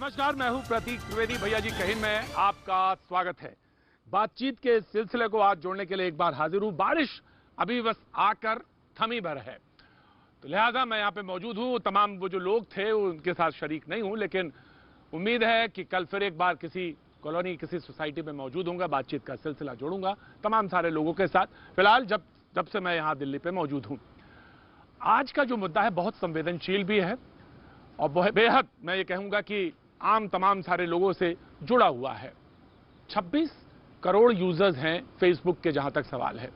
नमस्कार, मैं हूं प्रतीक त्रिवेदी। भैया जी कहिन में आपका स्वागत है। बातचीत के सिलसिले को आज जोड़ने के लिए एक बार हाजिर हूं। बारिश अभी बस आकर थमी भर है, तो लिहाजा मैं यहां पे मौजूद हूं। तमाम वो जो लोग थे उनके साथ शरीक नहीं हूं, लेकिन उम्मीद है कि कल फिर एक बार किसी कॉलोनी, किसी सोसाइटी में मौजूद होऊंगा, बातचीत का सिलसिला जोड़ूंगा तमाम सारे लोगों के साथ। फिलहाल जब से मैं यहां दिल्ली पे मौजूद हूं, आज का जो मुद्दा है बहुत संवेदनशील भी है और बेहद मैं ये कहूंगा कि आम तमाम सारे लोगों से जुड़ा हुआ है। 26 करोड़ यूजर्स हैं फेसबुक के, जहां तक सवाल है,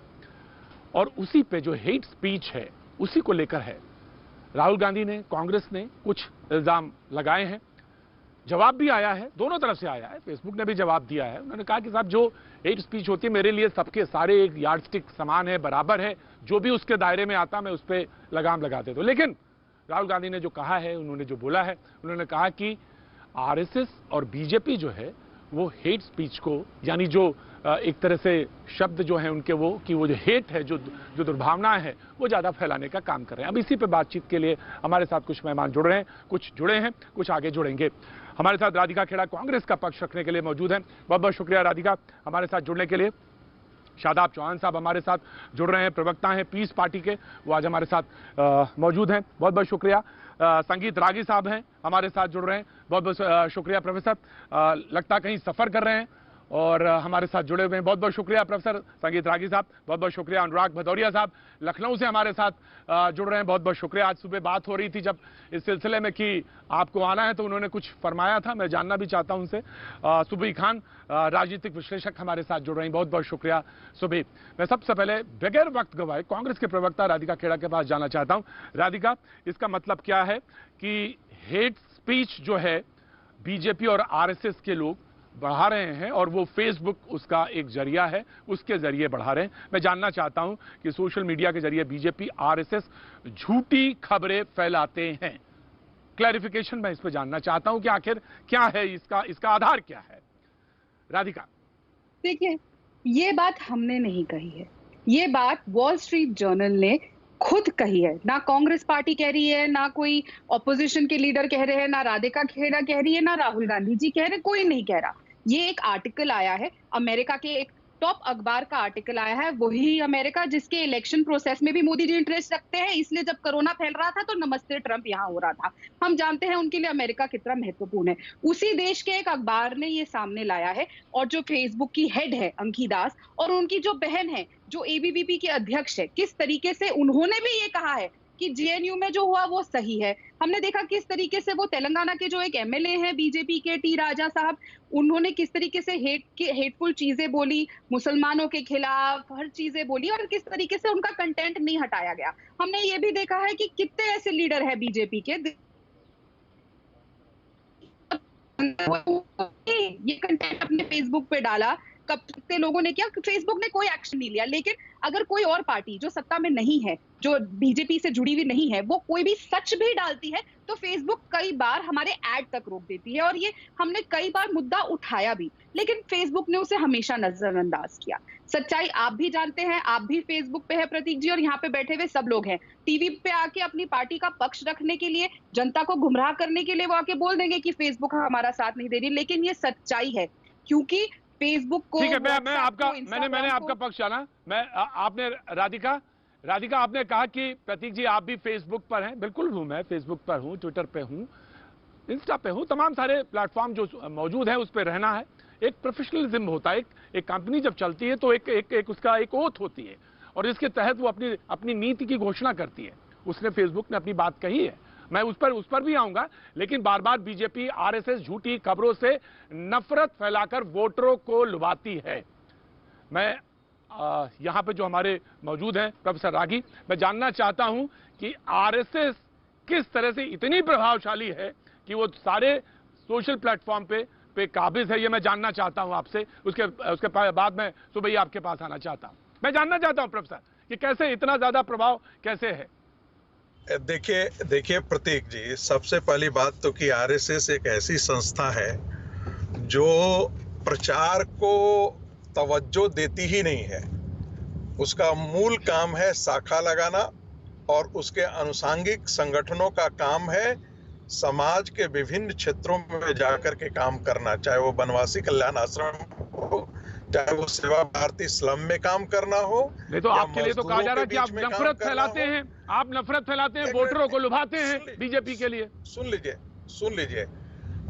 और उसी पे जो हेट स्पीच है उसी को लेकर है। राहुल गांधी ने, कांग्रेस ने कुछ इल्जाम लगाए हैं, जवाब भी आया है, दोनों तरफ से आया है। फेसबुक ने भी जवाब दिया है। उन्होंने कहा कि साहब जो हेट स्पीच होती है मेरे लिए सबके सारे एक यार्डस्टिक समान है, बराबर है, जो भी उसके दायरे में आता मैं उस पर लगाम लगा देता हूं। लेकिन राहुल गांधी ने जो कहा है, उन्होंने जो बोला है, उन्होंने कहा कि आरएसएस और बीजेपी जो है वो हेट स्पीच को, यानी जो एक तरह से शब्द जो है उनके वो जो हेट है, जो दुर्भावना है, वो ज्यादा फैलाने का काम कर रहे हैं। अब इसी पे बातचीत के लिए हमारे साथ कुछ मेहमान जुड़ रहे हैं, कुछ जुड़े हैं, कुछ आगे जुड़ेंगे। हमारे साथ राधिका खेड़ा कांग्रेस का पक्ष रखने के लिए मौजूद हैं। बहुत बहुत शुक्रिया राधिका हमारे साथ जुड़ने के लिए। शादाब चौहान साहब हमारे साथ जुड़ रहे हैं, प्रवक्ता हैं पीस पार्टी के, वो आज हमारे साथ मौजूद हैं। बहुत बहुत शुक्रिया। संगीत रागी साहब हैं हमारे साथ जुड़ रहे हैं, बहुत बहुत शुक्रिया प्रोफेसर। लगता कहीं सफर कर रहे हैं और हमारे साथ जुड़े हुए हैं, बहुत बहुत शुक्रिया प्रोफेसर संगीत रागी साहब। बहुत बहुत शुक्रिया अनुराग भदौरिया साहब लखनऊ से हमारे साथ जुड़ रहे हैं, बहुत बहुत शुक्रिया। आज सुबह बात हो रही थी जब इस सिलसिले में कि आपको आना है, तो उन्होंने कुछ फरमाया था, मैं जानना भी चाहता हूं उनसे। सुबी खान राजनीतिक विश्लेषक हमारे साथ जुड़ रहे हैं, बहुत बहुत शुक्रिया सुबी। मैं सबसे पहले बगैर वक्त गवाए कांग्रेस के प्रवक्ता राधिका खेड़ा के पास जाना चाहता हूं। राधिका, इसका मतलब क्या है कि हेट स्पीच जो है बीजेपी और आरएसएस के लोग बढ़ा रहे हैं और वो फेसबुक उसका एक जरिया है, उसके जरिए बढ़ा रहे हैं। मैं जानना चाहता हूं कि सोशल मीडिया के जरिए बीजेपी आरएसएस झूठी खबरें फैलाते हैं। क्लैरिफिकेशन मैं इस पर जानना चाहता हूं कि आखिर क्या है इसका आधार क्या है। राधिका, देखिए, ये बात हमने नहीं कही है, ये बात वॉल स्ट्रीट जर्नल ने खुद कही है। ना कांग्रेस पार्टी कह रही है, ना कोई ऑपोजिशन के लीडर कह रहे हैं, ना राधिका खेड़ा कह रही है, ना राहुल गांधी जी कह रहे, कोई नहीं कह रहा। ये एक आर्टिकल आया है, अमेरिका के एक टॉप अखबार का आर्टिकल आया है, वही अमेरिका जिसके इलेक्शन प्रोसेस में भी मोदी जी इंटरेस्ट रखते हैं। इसलिए जब कोरोना फैल रहा था तो नमस्ते ट्रंप यहाँ हो रहा था। हम जानते हैं उनके लिए अमेरिका कितना महत्वपूर्ण है। उसी देश के एक अखबार ने ये सामने लाया है, और जो फेसबुक की हेड है अंकी दास और उनकी जो बहन है जो एबीवीपी के अध्यक्ष है, किस तरीके से उन्होंने भी ये कहा है कि जेएनयू में जो हुआ वो सही है। हमने देखा किस तरीके से वो तेलंगाना के जो एक एमएलए हैं बीजेपी के, टी राजा साहब, उन्होंने किस तरीके से हेटफुल चीजें बोली, मुसलमानों के खिलाफ हर चीजें बोली, और किस तरीके से उनका कंटेंट नहीं हटाया गया। हमने ये भी देखा है कि कितने ऐसे लीडर है बीजेपी के ये कंटेंट अपने फेसबुक पे डाला, कब कितने लोगों ने किया, फेसबुक ने कोई एक्शन नहीं लिया। लेकिन अगर कोई और पार्टी जो सत्ता में नहीं है, जो बीजेपी से जुड़ी हुई नहीं है, वो कोई भी सच भी डालती है तो फेसबुक कई बार हमारे ऐड तक रोक देती है, और ये हमने कई बार मुद्दा उठाया भी, लेकिन फेसबुक ने उसे हमेशा नजरअंदाज किया। सच्चाई आप भी जानते हैं, आप भी फेसबुक पे है प्रतीक जी, और यहाँ पे बैठे हुए सब लोग हैं। टीवी पे आके अपनी पार्टी का पक्ष रखने के लिए, जनता को गुमराह करने के लिए वो आके बोल देंगे कि फेसबुक हमारा साथ नहीं दे रही, लेकिन ये सच्चाई है। क्योंकि फेसबुक को, ठीक है, मैंने आपका पक्ष जाना। आपने राधिका आपने कहा कि प्रतीक जी आप भी फेसबुक पर हैं। बिल्कुल हूं, मैं फेसबुक पर हूं, ट्विटर पे हूं, इंस्टा पे हूं, तमाम सारे प्लेटफॉर्म जो मौजूद है उस पर रहना है। एक प्रोफेशनलिज्म होता है, एक कंपनी जब चलती है तो एक उसका एक ओथ होती है, और इसके तहत वो अपनी नीति की घोषणा करती है। उसने फेसबुक ने अपनी बात कही है, मैं उस पर भी आऊंगा, लेकिन बार बार बीजेपी आरएसएस झूठी खबरों से नफरत फैलाकर वोटरों को लुभाती है। मैं यहां पे जो हमारे मौजूद हैं प्रोफेसर रागी, मैं जानना चाहता हूं कि आरएसएस किस तरह से इतनी प्रभावशाली है कि वो सारे सोशल प्लेटफॉर्म पे काबिज है। ये मैं जानना चाहता हूं आपसे। उसके बाद मैं सुबह ही आपके पास आना चाहता हूं। मैं जानना चाहता हूं प्रोफेसर कि कैसे इतना ज्यादा प्रभाव कैसे है। देखिए प्रतीक जी, सबसे पहली बात तो कि आरएसएस एक ऐसी संस्था है जो प्रचार को तवज्जो देती ही नहीं है। उसका मूल काम है शाखा लगाना, और उसके अनुसांगिक संगठनों का काम है समाज के विभिन्न क्षेत्रों में जाकर के काम करना, चाहे वो बनवासी कल्याण आश्रम हो, चाहे वो सेवा भारती स्लम में काम करना हो। नहीं तो आपके लिए तो कहा जा रहा है कि आप नफरत फैलाते हैं, आप नफरत फैलाते हैं, वोटरों को लुभाते हैं बीजेपी के लिए। सुन लीजिए,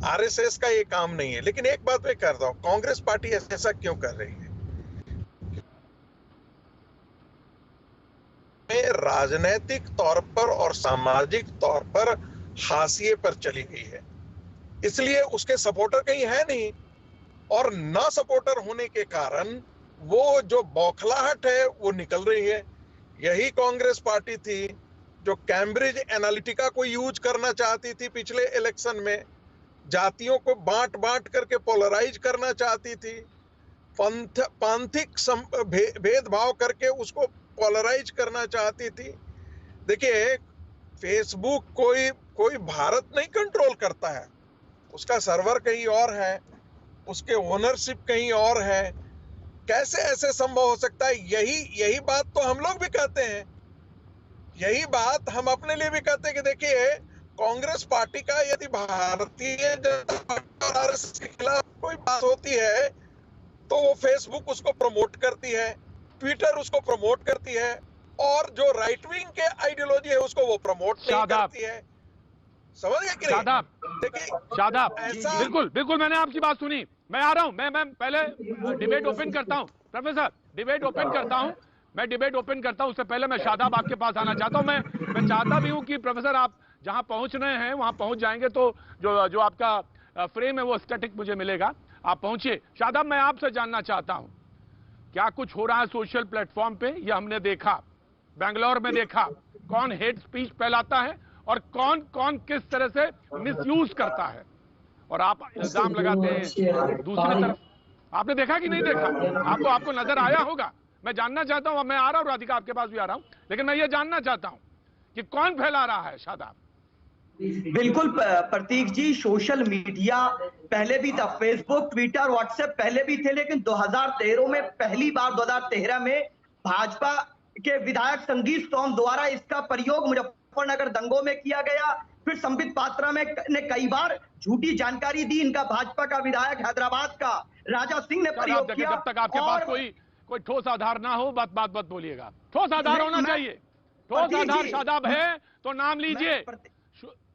आरएसएस का ये काम नहीं है। लेकिन एक बात मैं कहता हूं, कांग्रेस पार्टी ऐसा क्यों कर रही है? राजनीतिक तौर पर और सामाजिक तौर पर हाशिए पर चली गई है, इसलिए उसके सपोर्टर कहीं है नहीं, और ना सपोर्टर होने के कारण वो जो बौखलाहट है वो निकल रही है। यही कांग्रेस पार्टी थी जो कैम्ब्रिज एनालिटिका को यूज करना चाहती थी पिछले इलेक्शन में, जातियों को बांट बांट करके पोलराइज करना चाहती थी, पांथिक भेदभाव करके उसको पोलराइज करना चाहती थी। देखिए, फेसबुक कोई भारत नहीं कंट्रोल करता है, उसका सर्वर कहीं और है, उसके ओनरशिप कहीं और है। कैसे ऐसे संभव हो सकता है? यही बात तो हम लोग भी कहते हैं, यही बात हम अपने लिए भी कहते हैं कि देखिए, कांग्रेस पार्टी का यदि भारतीय जनता पार्टी और आरएसएस के खिलाफ कोई बात होती है तो वो फेसबुक उसको प्रमोट करती है, ट्विटर उसको प्रमोट करती है, और जो राइट विंग के आइडियोलॉजी है उसको वो प्रमोट नहीं करती है। समझ गए कि नहीं? देखिए शादाब, बिल्कुल मैंने आपकी बात सुनी। मैं आ रहा हूं, मैं पहले डिबेट ओपन करता हूं। प्रोफेसर, डिबेट ओपन करता हूं, मैं डिबेट ओपन करता हूं। उससे पहले मैं शादाब आपके पास आना चाहता हूं। मैं चाहता भी हूं कि प्रोफेसर आप जहां पहुंच रहे हैं वहां पहुंच जाएंगे तो जो आपका फ्रेम है वो स्टैटिक मुझे मिलेगा। आप पहुंचिए। शादाब, मैं आपसे जानना चाहता हूं, क्या कुछ हो रहा है सोशल प्लेटफॉर्म पे? ये हमने देखा, बेंगलोर में देखा, कौन हेट स्पीच फैलाता है और कौन कौन किस तरह से मिसयूज करता है, और आप इल्जाम लगाते हैं। दूसरी तरफ आपने देखा कि नहीं देखा? आपको नजर आया होगा। मैं जानना चाहता हूं, मैं आ रहा हूं राधिका, आपके पास भी आ रहा हूं, लेकिन मैं ये जानना चाहता हूं कि कौन फैला रहा है। शादाब, बिल्कुल प्रतीक जी, सोशल मीडिया पहले भी था, फेसबुक, ट्विटर, व्हाट्सएप पहले भी थे, लेकिन 2013 में पहली बार 2013 में भाजपा के विधायक संगीत सोम द्वारा इसका प्रयोग मुजफ्फरनगर दंगों में किया गया। फिर संबित पात्रा ने कई बार झूठी जानकारी दी। इनका भाजपा का विधायक हैदराबाद का राजा सिंह ने प्रयोग किया। जब तक आपके पास कोई ठोस आधार ना हो, बात बोलिएगा। ठोस आधार होना चाहिए। ठोस आधार शादाब है तो नाम लीजिए।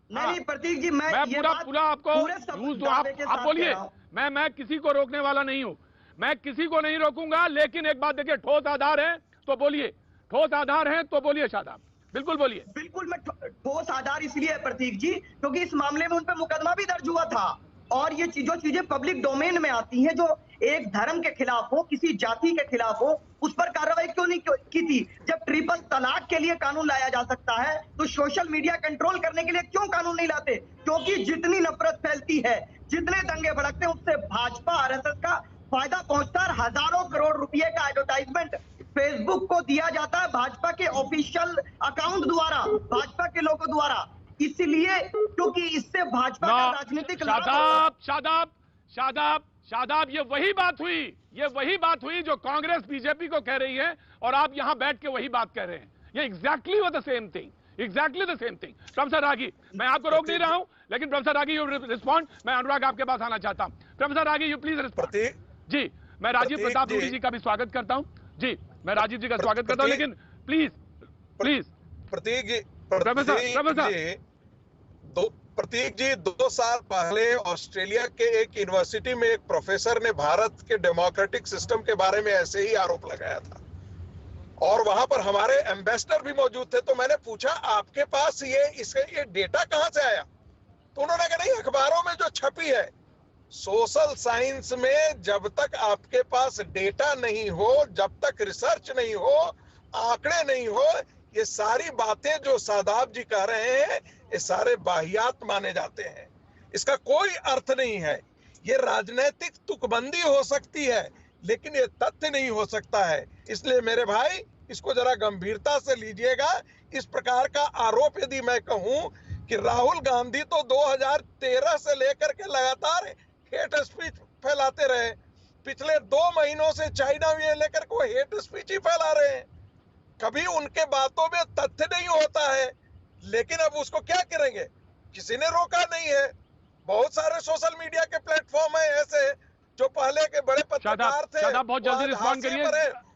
नहीं प्रतीक जी, मैं पूरा आपको यूज दो, आप बोलिए। मैं किसी को रोकने वाला नहीं हूं, मैं किसी को नहीं रोकूंगा, लेकिन एक बात देखिए, ठोस आधार है तो बोलिए, ठोस आधार है तो बोलिए। शादाब, बिल्कुल बोलिए। बिल्कुल, मैं ठोस आधार इसलिए प्रतीक जी क्योंकि इस मामले में उन पर मुकदमा भी दर्ज हुआ था, और ये जो चीजें पब्लिक डोमेन में आती हैं, जो एक धर्म के खिलाफ हो, किसी जाति के खिलाफ हो, उस पर कार्रवाई क्यों नहीं की थी? जब ट्रिपल तलाक के लिए कानून लाया जा सकता है तो सोशल मीडिया कंट्रोल करने के लिए क्यों कानून नहीं लाते? क्योंकि जितनी नफरत फैलती है, जितने दंगे भड़कते हैं, उससे भाजपा आरएसएस का फायदा पहुंचता है। हजारों करोड़ रुपए का एडवर्टाइजमेंट फेसबुक को दिया जाता है भाजपा के ऑफिशियल अकाउंट द्वारा, भाजपा के लोगों द्वारा, इसलिए क्योंकि इससे भाजपा का राजनीतिक शादाब, ये वही बात हुई जो कांग्रेस बीजेपी को कह रही है, और आप यहां बैठ के वही बात कह रहे हैं। ये exactly the same thing. Professor Ragi, मैं आपको रोक नहीं रहा हूं, लेकिन प्रोफेसर रागी यू रिस्पॉन्ड। मैं अनुराग आपके पास आना चाहता हूं। Professor Ragi, you please respond. जी, मैं राजीव प्रताप रूडी जी का भी स्वागत करता हूं। जी, मैं राजीव जी का स्वागत करता हूं, लेकिन प्लीज प्रतीक जी, 2 साल पहले ऑस्ट्रेलिया के एक यूनिवर्सिटी में एक प्रोफेसर ने भारत के डेमोक्रेटिक सिस्टम के बारे में ऐसे ही आरोप लगाया था, और वहां पर हमारे एम्बेसडर भी मौजूद थे। तो मैंने पूछा, आपके पास ये डेटा कहां से आया? तो उन्होंने कहा, नहीं, अखबारों में जो छपी है। सोशल साइंस में जब तक आपके पास डेटा नहीं हो, जब तक रिसर्च नहीं हो, आंकड़े नहीं हो, ये सारी बातें जो शादाब जी कह रहे हैं, ये सारे बाहियात माने जाते हैं। इसका कोई अर्थ नहीं है। ये राजनीतिक तुकबंदी हो सकती है, लेकिन ये तथ्य नहीं हो सकता है। इसलिए मेरे भाई, इसको जरा गंभीरता से लीजिएगा। इस प्रकार का आरोप यदि मैं कहूं कि राहुल गांधी तो 2013 से लेकर के लगातार हेट स्पीच फैलाते रहे, पिछले 2 महीनों से चाइना में लेकर के वो हेट स्पीच ही फैला रहे हैं। कभी उनके बातों में तथ्य नहीं होता है, लेकिन अब उसको क्या करेंगे? किसी ने रोका नहीं है। बहुत सारे सोशल मीडिया के प्लेटफॉर्म है ऐसे जो पहले के बड़े पत्रकार थे। शादाब बहुत जल्दी रिस्पॉन्ड करिए,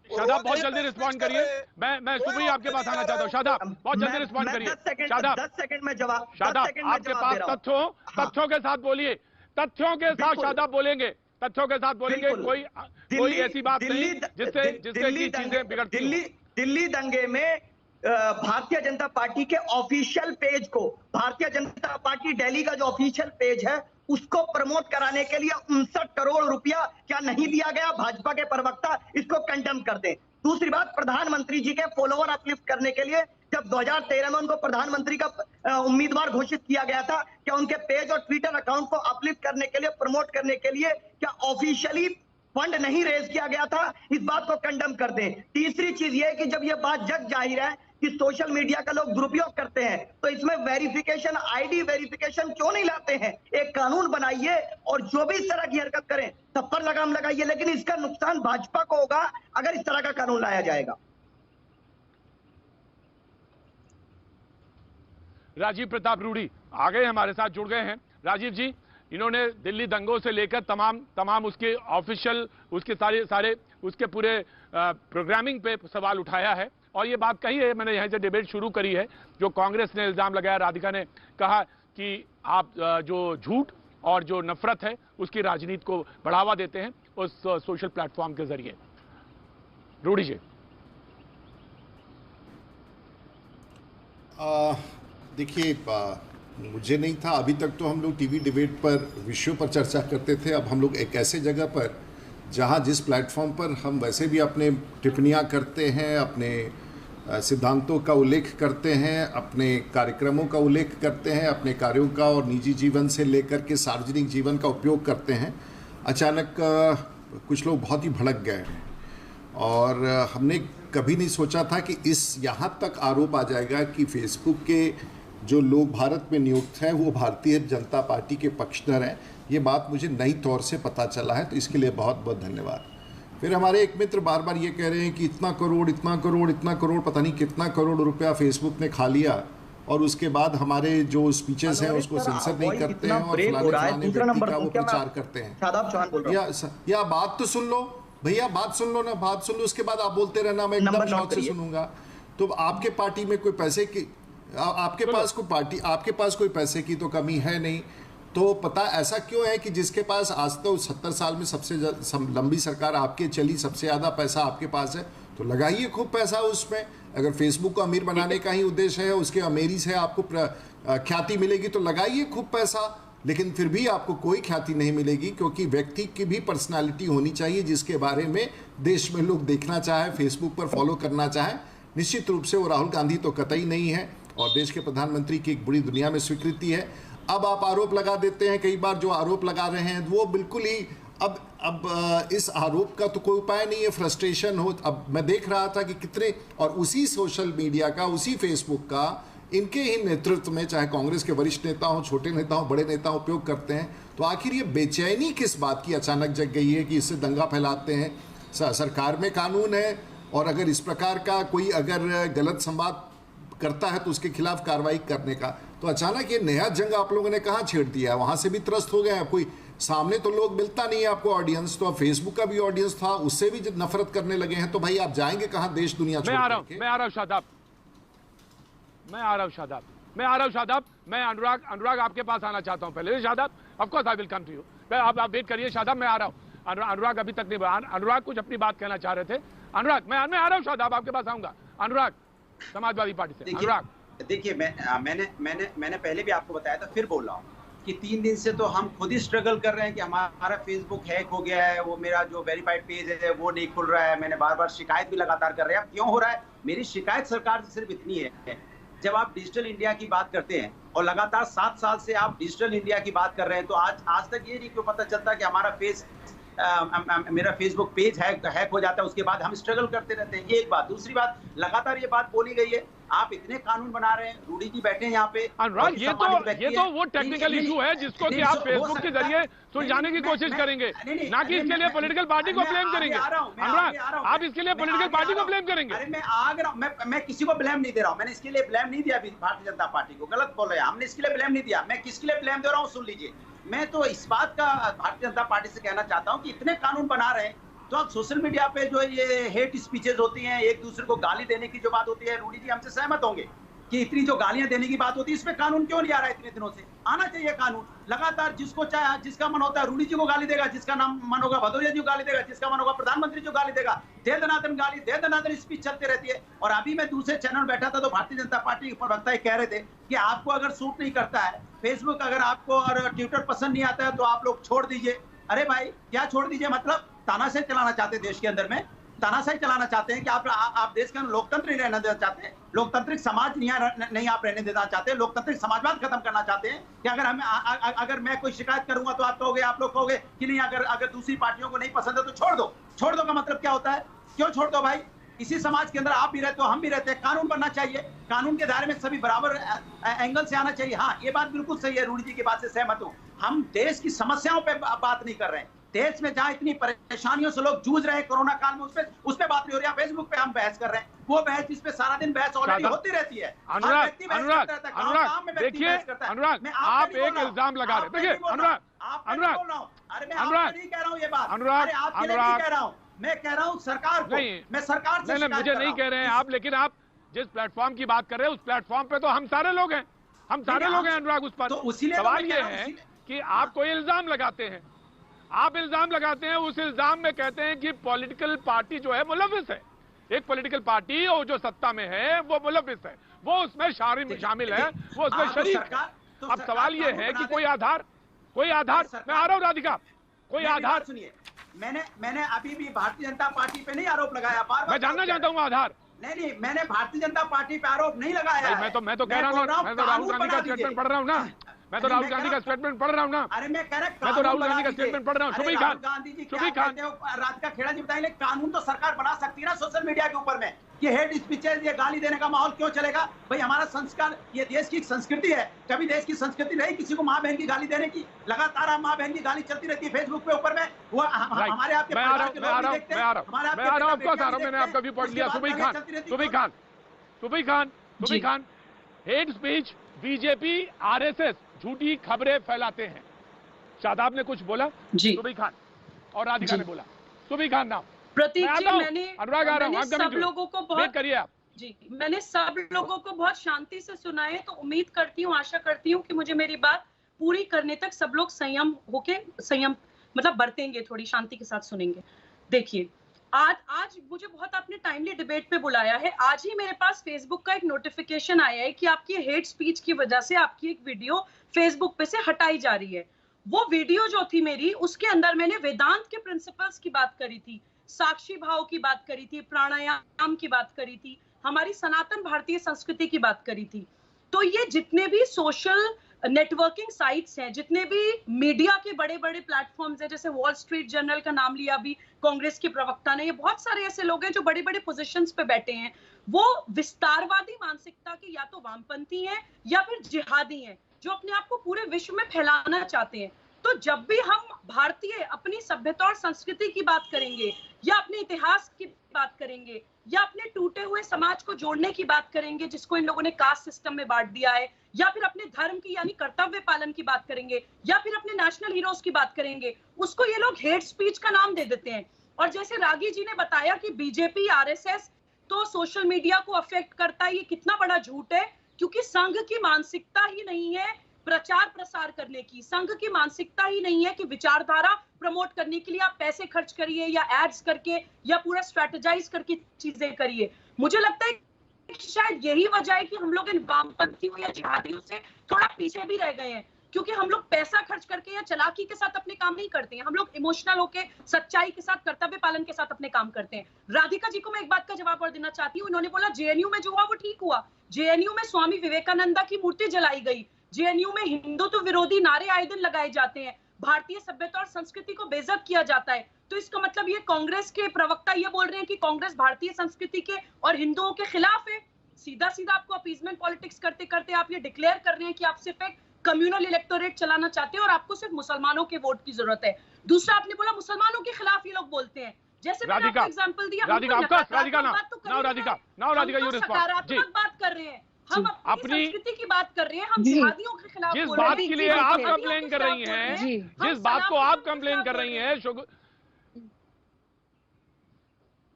शादाब बहुत जल्दी रिस्पॉन्ड करिए। मैं सुबह आपके पास आना चाहता हूँ। शादाब बहुत जल्दी रिस्पॉन्ड करिए। शादाब 10 सेकंड में जवाब, शादाब आपके पास तथ्यों के साथ बोलिए, तथ्यों के साथ शादाब बोलेंगे, तथ्यों के साथ बोलेंगे। कोई ऐसी बात नहीं जिससे की चीजें बिगड़ती हैं। दिल्ली दंगे में भारतीय जनता पार्टी के ऑफिशियल पेज को, भारतीय जनता पार्टी दिल्ली का जो ऑफिशियल पेज है उसको प्रमोट कराने के लिए 59 करोड़ रुपया क्या नहीं दिया गया? भाजपा के प्रवक्ता इसको कंडेम कर दें। दूसरी बात, प्रधानमंत्री जी के फॉलोअर अपलिफ्ट करने के लिए जब 2013 में उनको प्रधानमंत्री का उम्मीदवार घोषित किया गया था, क्या उनके पेज और ट्विटर अकाउंट को अपलिफ्ट करने के लिए, प्रमोट करने के लिए क्या ऑफिशियली फंड नहीं रेज किया गया था? इस बात को कंडेम कर दें। तीसरी चीज यह है कि जब यह बात जग जाहिर है कि सोशल मीडिया का लोग दुरुपयोग करते हैं, तो इसमें वेरिफिकेशन, आईडी वेरिफिकेशन क्यों नहीं लाते हैं? एक कानून बनाइए और जो भी इस तरह की हरकत करें सब पर लगाम लगाइए, लेकिन इसका नुकसान भाजपा को होगा अगर इस तरह का कानून लाया जाएगा। राजीव प्रताप रूडी आ गए, हमारे साथ जुड़ गए हैं। राजीव जी, इन्होंने दिल्ली दंगों से लेकर तमाम उसके ऑफिशियल, उसके सारे उसके पूरे प्रोग्रामिंग पे सवाल उठाया है और ये बात कही है, मैंने यहीं से डिबेट शुरू करी है, जो कांग्रेस ने इल्जाम लगाया, राधिका ने कहा कि आप जो झूठ और जो नफरत है उसकी राजनीति को बढ़ावा देते हैं उस सोशल प्लेटफॉर्म के जरिए। रूडी जी। देखिए, मुझे नहीं था अभी तक, तो हम लोग टीवी डिबेट पर विषयों पर चर्चा करते थे। अब हम लोग एक ऐसे जगह पर जहां जिस प्लेटफॉर्म पर हम वैसे भी अपने टिप्पणियां करते हैं, अपने सिद्धांतों का उल्लेख करते हैं, अपने कार्यक्रमों का उल्लेख करते हैं, अपने कार्यों का और निजी जीवन से लेकर के सार्वजनिक जीवन का उपयोग करते हैं, अचानक कुछ लोग बहुत ही भड़क गए हैं। और हमने कभी नहीं सोचा था कि यहाँ तक आरोप आ जाएगा कि फेसबुक के जो लोग भारत में नियुक्त हैं वो भारतीय जनता पार्टी के पक्षधर हैं। ये बात मुझे नई तौर से पता चला है, तो इसके लिए बहुत बहुत धन्यवाद। फिर हमारे एक मित्र बार बार ये कह रहे हैं कि इतना करोड़ पता नहीं कितना करोड़ रुपया फेसबुक ने खा लिया और उसके बाद हमारे जो स्पीचेस हैं उसको सेंसर नहीं करते हैं और फलाने व्यक्ति का वो प्रचार करते हैं। या बात तो सुन लो भैया, बात सुन लो ना, बात सुन लो, उसके बाद आप बोलते रहना, मैं एकदम शौक से सुनूंगा। तो आपके पार्टी में कोई पैसे की, आपके पास कोई पैसे की तो कमी है नहीं, तो पता ऐसा क्यों है कि जिसके पास आज तो 70 साल में सबसे लंबी सरकार आपके चली, सबसे ज़्यादा पैसा आपके पास है, तो लगाइए खूब पैसा उसमें। अगर फेसबुक को अमीर बनाने का ही उद्देश्य है, उसके अमीरी से आपको ख्याति मिलेगी, तो लगाइए खूब पैसा। लेकिन फिर भी आपको कोई ख्याति नहीं मिलेगी, क्योंकि व्यक्ति की भी पर्सनालिटी होनी चाहिए जिसके बारे में देश में लोग देखना चाहे, फेसबुक पर फॉलो करना चाहे। निश्चित रूप से वो राहुल गांधी तो कतई नहीं है और देश के प्रधानमंत्री की एक बड़ी दुनिया में स्वीकृति है। अब आप आरोप लगा देते हैं, कई बार जो आरोप लगा रहे हैं वो बिल्कुल ही अब इस आरोप का तो कोई उपाय नहीं है, फ्रस्ट्रेशन हो। अब मैं देख रहा था कि कितने, और उसी सोशल मीडिया का, उसी फेसबुक का इनके ही नेतृत्व में, चाहे कांग्रेस के वरिष्ठ नेता हो, छोटे नेता हो, बड़े नेता उपयोग करते हैं। तो आखिर ये बेचैनी किस बात की अचानक जग गई है कि इससे दंगा फैलाते हैं? सरकार में कानून है और अगर इस प्रकार का कोई अगर गलत संवाद करता है तो उसके खिलाफ कार्रवाई करने का, तो अचानक ये नया जंग आप लोगों ने कहाँ छेड़ दिया है? वहां से भी त्रस्त हो गए। कोई सामने तो लोग मिलता नहीं है आपको ऑडियंस, तो अब फेसबुक का भी ऑडियंस था, उससे भी जब नफरत करने लगे हैं, तो भाई आप जाएंगे कहाँ देश दुनिया छोड़ के? मैं आ रहा हूं शादाब, मैं अनुराग आपके पास आना चाहता हूं पहले। Shadab, of course I will come to you. आप वेट करिए शादाब, मैं आ रहा हूं। अनुराग अभी तक नहीं, अनुराग कुछ अपनी बात कहना चाह रहे थे। अनुराग, मैं आ रहा हूं शादाब, आपके पास आऊंगा। अनुराग, समाजवादी पार्टी से। अनुराग देखिए, मैंने पहले भी आपको बताया था, फिर बोल रहा हूँ कि 3 दिन से तो हम खुद ही स्ट्रगल कर रहे हैं कि हमारा फेसबुक हैक हो गया है, वो मेरा जो वेरीफाइड पेज है वो नहीं खुल रहा है। मैंने बार शिकायत भी लगातार कर रहे हैं। अब क्यों हो रहा है? मेरी शिकायत सरकार से सिर्फ इतनी है, जब आप डिजिटल इंडिया की बात करते हैं और लगातार 7 साल से आप डिजिटल इंडिया की बात कर रहे हैं, तो आज तक ये नहीं क्यों पता चलता कि मेरा फेसबुक पेज हैक हो जाता है, उसके बाद हम स्ट्रगल करते रहते हैं। ये एक बात। दूसरी बात, लगातार ये बात बोली गई है आप इतने कानून बना रहे हैं, रूडी जी बैठे हैं यहाँ पे। अनुराग, ये तो वो टेक्निकल इशू है जिसको कि आप फेसबुक के जरिए सुलझाने की कोशिश करेंगे, ना कि इसके लिए पॉलिटिकल पार्टी को ब्लेम करेंगे। अनुराग, आप इसके लिए पॉलिटिकल पार्टी को ब्लेम करेंगे? अरे मैं आ रहा हूँ, मैं किसी को ब्लेम नहीं दे रहा हूँ, मैंने इसके लिए ब्लेम नहीं दिया भारतीय जनता पार्टी को, गलत बोल रहे हैं, हमने इसके लिए ब्लेम नहीं दिया। मैं किसके लिए ब्लेम दे रहा हूँ सुन लीजिए। मैं तो इस बात का भारतीय जनता पार्टी से कहना चाहता हूँ कि इतने कानून बना रहे हैं तो आप सोशल मीडिया पे जो ये हेट स्पीचेस होती हैं, एक दूसरे को गाली देने की जो बात होती है, रूडी जी हमसे सहमत होंगे कि इतनी जो गालियां देने की बात होती है, इस पे कानून क्यों नहीं आ रहा है इतने दिनों से? आना चाहिए कानून लगातार। जिसको चाहे, जिसका मन होता है रूडी जी को गाली देगा, जिसका नाम मन होगा भदौरिया जी को गाली देगा, जिसका मन होगा प्रधानमंत्री जी को गाली देगा, दे दनादन गाली, दे दनादन स्पीच चलती रहती है। और अभी मैं दूसरे चैनल बैठा था तो भारतीय जनता पार्टी के प्रवक्ता कह रहे थे कि आपको अगर सूट नहीं करता है फेसबुक, अगर आपको और ट्विटर पसंद नहीं आता है तो आप लोग छोड़ दीजिए। अरे भाई क्या छोड़ दीजिए, मतलब तानाशाही चलाना चाहते हैं देश के अंदर में, तानाशाही चलाना चाहते हैं कि आप देश के अंदर लोकतंत्र नहीं रहना देना चाहते हैं, लोकतांत्रिक समाज नहीं आप रहने देना चाहते हैं, लोकतांत्रिक समाजवाद खत्म करना चाहते हैं कि अगर मैं कोई शिकायत करूंगा तो आप लोग कहोगे कि नहीं, अगर दूसरी पार्टियों को नहीं पसंद है तो छोड़ दो। छोड़ दो का मतलब क्या होता है? क्यों छोड़ दो भाई? इसी समाज के अंदर आप भी रहते हो, हम भी रहते हैं, कानून बनना चाहिए, कानून के दायरे में सभी बराबर एंगल से आना चाहिए। हाँ, ये बात बिल्कुल सही है, रूडी जी की बात से सहमत हूं। हम देश की समस्याओं पे बात नहीं कर रहे हैं, देश में जहां इतनी परेशानियों से लोग जूझ रहे हैं कोरोना काल में, उस पे बात नहीं हो रही है। फेसबुक पे हम बहस कर रहे हैं, वो बहस जिस पे सारा दिन बहस ऑलरेडी होती रहती है। अनुराग, देखिए अनुराग, आप एक इल्जाम लगा रहे हैं। देखिए अनुराग, अरे मैं आपको नहीं कह रहा हूँ ये बात, अनुराग, आपके लिए नहीं कह रहा हूँ, मैं कह रहा हूँ सरकार को, मैं सरकार से नहीं, मुझे नहीं कह रहे हैं आप, लेकिन आप जिस प्लेटफॉर्म की बात कर रहे हैं उस प्लेटफॉर्म पे तो हम सारे लोग हैं, हम सारे लोग हैं अनुराग। उस पर सवाल ये है कि आप कोई इल्जाम लगाते हैं, आप इल्जाम लगाते हैं, उस इल्जाम में कहते हैं कि पॉलिटिकल पार्टी जो है मुलविस है, एक पॉलिटिकल पार्टी और जो सत्ता में है वो मुलविस है, वो उसमें शामिल है, वो उसमें शरीक है। अब सवाल ये है कि कोई आधार, मैं आ रहा हूँ राधिका, कोई आधार सुनिए, मैंने अभी भी भारतीय जनता पार्टी पे नहीं आरोप लगाया, बार मैं जानना चाहता हूँ आधार। नहीं, मैंने भारतीय जनता पार्टी पे आरोप नहीं लगाया। मैं तो कह रहा हूँ, मैं तो राहुल गांधी का स्टेटमेंट पढ़ रहा हूँ ना, मैं तो राहुल गांधी का स्टेटमेंट पढ़ रहा हूँ ना। अरे मैं कह रहा, मैं तो राहुल गांधी का स्टेटमेंट पढ़ रहा हूँ। शुभी खान, राधिका खेड़ा जी बताइए, कानून तो सरकार बना सकती है ना सोशल मीडिया के ऊपर में, कि हेट स्पीचेस, ये गाली देने का माहौल क्यों चलेगा भाई? हमारा संस्कार, ये देश की संस्कृति है, कभी देश की संस्कृति रही किसी को माँ बहन की गाली देने की? लगातार हम माँ बहन की गाली चलती रहती है फेसबुक पे ऊपर में, वो हमारे आपके परिवार के लोग भी देखते हैं। मैंने आपका व्यू पॉइंट लिया। Subi Khan, hate speech, BJP RSS झूठी खबरें फैलाते हैं। शादाब ने कुछ बोला जी, सुबी खान और राधिका ने बोला। सुबी खान नाम प्रतीक जी, मैंने सब लोगों को बहुत करिए आप जी, मैंने सब लोगों को बहुत शांति से सुना है, तो उम्मीद करती हूँ, आशा करती हूँ कि मुझे मेरी बात पूरी करने तक सब लोग संयम मतलब बरतेंगे, थोड़ी शांति के साथ सुनेंगे। देखिए, आज मुझे बहुत आपने टाइमली डिबेट पे बुलाया है। आज ही मेरे पास फेसबुक का एक नोटिफिकेशन आया है कि आपकी हेट स्पीच की वजह से आपकी एक वीडियो फेसबुक पे से हटाई जा रही है। वो वीडियो जो थी मेरी, उसके अंदर मैंने वेदांत के प्रिंसिपल्स की बात करी थी, साक्षी भाव की बात करी थी, प्राणायाम की बात करी थी, हमारी सनातन भारतीय संस्कृति की बात करी थी। तो ये जितने भी सोशल नेटवर्किंग साइट्स हैं, जितने भी मीडिया के बड़े बड़े प्लेटफॉर्म्स हैं, जैसे वॉल स्ट्रीट जर्नल का नाम लिया अभी कांग्रेस के प्रवक्ता ने, ये बहुत सारे ऐसे लोग हैं जो बड़े बड़े पोजीशंस पे बैठे हैं, वो विस्तारवादी मानसिकता के या तो वामपंथी हैं या फिर जिहादी हैं, जो अपने आप को पूरे विश्व में फैलाना चाहते हैं। तो जब भी हम भारतीय अपनी सभ्यता और संस्कृति की बात करेंगे, या अपने इतिहास की बात करेंगे, या अपने टूटे हुए समाज को जोड़ने की बात करेंगे जिसको इन लोगों ने कास्ट सिस्टम में बांट दिया है, या फिर अपने धर्म की यानी कर्तव्य पालन की बात करेंगे, या फिर अपने नेशनल हीरोज की बात करेंगे, उसको ये लोग हेट स्पीच का नाम दे देते हैं। और जैसे रागी जी ने बताया कि बीजेपी आरएसएस तो सोशल मीडिया को अफेक्ट करता है, ये कितना बड़ा झूठ है, क्योंकि संघ की मानसिकता ही नहीं है प्रचार प्रसार करने की, संघ की मानसिकता ही नहीं है कि विचारधारा प्रमोट करने के लिए आप पैसे खर्च करिए या एड्स करके या पूरा स्ट्रेटेजाइज करके चीजें करिए। मुझे लगता है शायद यही वजह है कि हम लोग इन वामपंथियों या जिहादियों से थोड़ा पीछे भी रह गए हैं, क्योंकि हम लोग पैसा खर्च करके या चालाकी के साथ अपने काम नहीं करते हैं, हम लोग इमोशनल होके सच्चाई के साथ कर्तव्य पालन के साथ अपने काम करते हैं। राधिका जी को मैं एक बात का जवाब और देना चाहती हूँ, इन्होंने बोला जेएनयू में जो हुआ वो ठीक हुआ, जेएनयू में स्वामी विवेकानंदा की मूर्ति जलाई गई, जेएनयू में हिंदुत्व विरोधी नारे आए दिन लगाए जाते हैं, भारतीय सभ्यता और संस्कृति को बेइज्जत किया जाता है। तो इसका मतलब ये कांग्रेस के प्रवक्ता ये बोल रहे हैं कि कांग्रेस भारतीय संस्कृति के और हिंदुओं के खिलाफ है। सीधा सीधा आपको अपीजमेंट पॉलिटिक्स करते करते आप ये डिक्लेयर कर रहे हैं कि आप सिर्फ एक कम्युनल इलेक्टोरेट चलाना चाहते हैं और आपको सिर्फ मुसलमानों के वोट की जरूरत है। दूसरा, आपने बोला मुसलमानों के खिलाफ ये लोग बोलते हैं, जैसे मैंने आपको एग्जांपल दिया, राधिका यू रिस्पॉन्ड। सकारात्मक बात कर रहे हैं, हम अपनी संस्कृति की बात कर रहे हैं, हम जिहादियों के खिलाफ जिस बात के लिए आप कंप्लेन कर रही हैं, जिस बात को आप कंप्लेन कर रही हैं,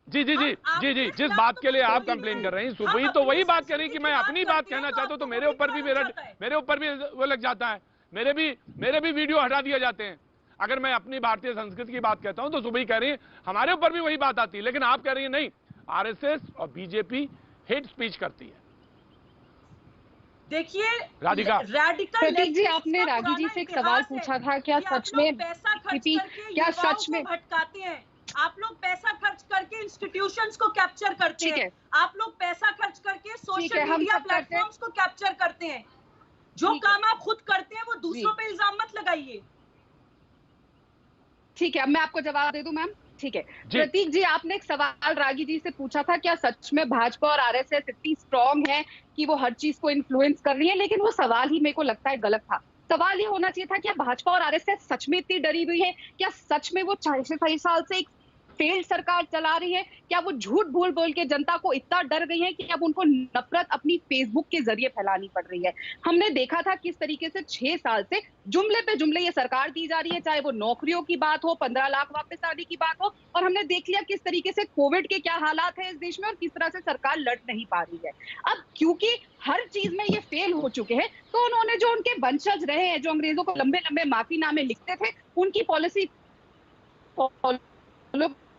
जी जिस बात के लिए आप कंप्लेन कर रही हैं सुबह तो वही बात कर रही है कि मैं अपनी बात कहना चाहता हूं तो मेरे ऊपर भी वो लग जाता है, मेरे भी वीडियो हटा दिए जाते हैं। अगर मैं अपनी भारतीय संस्कृति की बात कहता हूं तो सुबह कह रही है हमारे ऊपर भी वही बात आती है, लेकिन आप कह रही है नहीं, आरएसएस और बीजेपी हेट स्पीच करती है। देखिए राधिका, प्रतीक जी, आपने रागी जी से एक सवाल पूछा था, क्या सच में भटकाते हैं? आप लोग पैसा खर्च करके इंस्टीट्यूशंस को कैप्चर करते हैं, आप लोग पैसा खर्च करके सोशल मीडिया प्लेटफॉर्म्स को कैप्चर करते हैं। जो काम आप खुद करते हैं वो दूसरों पे इल्जाम मत लगाइए। ठीक है, अब मैं आपको जवाब दे दूं मैम। ठीक है प्रतीक जी, आपने एक सवाल रागी जी से पूछा था, क्या सच में भाजपा और आरएसएस इतनी स्ट्रांग है कि वो हर चीज को इन्फ्लुएंस कर रही है? लेकिन वो सवाल ही मेरे को लगता है गलत था। सवाल ये होना चाहिए था, क्या भाजपा और आरएसएस सच में इतनी डरी हुई है? क्या सच में वो 46 साल से एक फेल्ड सरकार चला रही है? क्या वो झूठ बोल बोल के जनता को इतना डर गई है कि अब उनको नफरत अपनी फेसबुक के जरिए फैलानी पड़ रही है? हमने देखा था किस तरीके से 6 साल से जुमले पे जुमले ये सरकार दी जा रही है, चाहे वो नौकरियों की बात हो, 15 लाख वापस आने की बात हो, और हमने देख लिया किस तरीके से कोविड के क्या हालात है इस देश में और किस तरह से सरकार लड़ नहीं पा रही है। अब क्योंकि हर चीज में ये फेल हो चुके हैं, तो उन्होंने जो उनके वंशज रहे हैं, जो अंग्रेजों को लंबे लंबे माफीनामे लिखते थे, उनकी पॉलिसी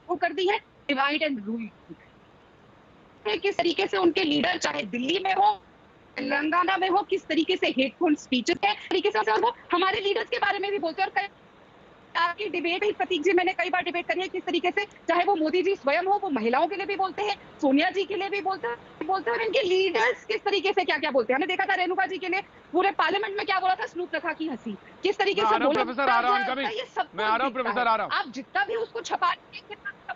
कर दी है, डिवाइड एंड रूल। किस तरीके से उनके लीडर चाहे दिल्ली में हो, तेलंगाना में हो, किस तरीके से हेटफुल स्पीचेस है, तरीके से वो हमारे लीडर्स के बारे में भी बोलते हैं। और आपकी डिबेट ही प्रतीक जी, मैंने कई बार डिबेट करी है, किस तरीके से चाहे वो मोदी जी स्वयं हो, वो महिलाओं के लिए भी बोलते हैं, सोनिया जी के लिए भी बोलते हैं, इनके लीडर्स किस तरीके से क्या क्या बोलते हैं। हमने देखा था रेणुका जी के लिए पूरे पार्लियामेंट में क्या बोला था, स्नूप प्रथा की हंसी, किस तरीके से प्रोफेसर आ रहा हूं, आप जितना भी उसको छपा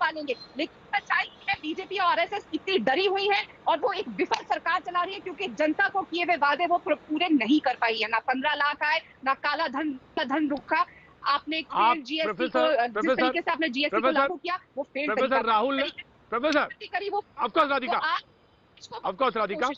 लेंगे, लेकिन सच्चाई है बीजेपी और आरएसएस इतनी डरी हुई है और वो एक विफल सरकार चला रही है क्योंकि जनता को किए हुए वादे वो पूरे नहीं कर पाई है। ना 15 लाख आए, ना काला धन रुका। आपने जीएसटी को जिस तरीके से आपने जीएसटी को लागू किया वो fail. Professor Rahul, of course Radhika,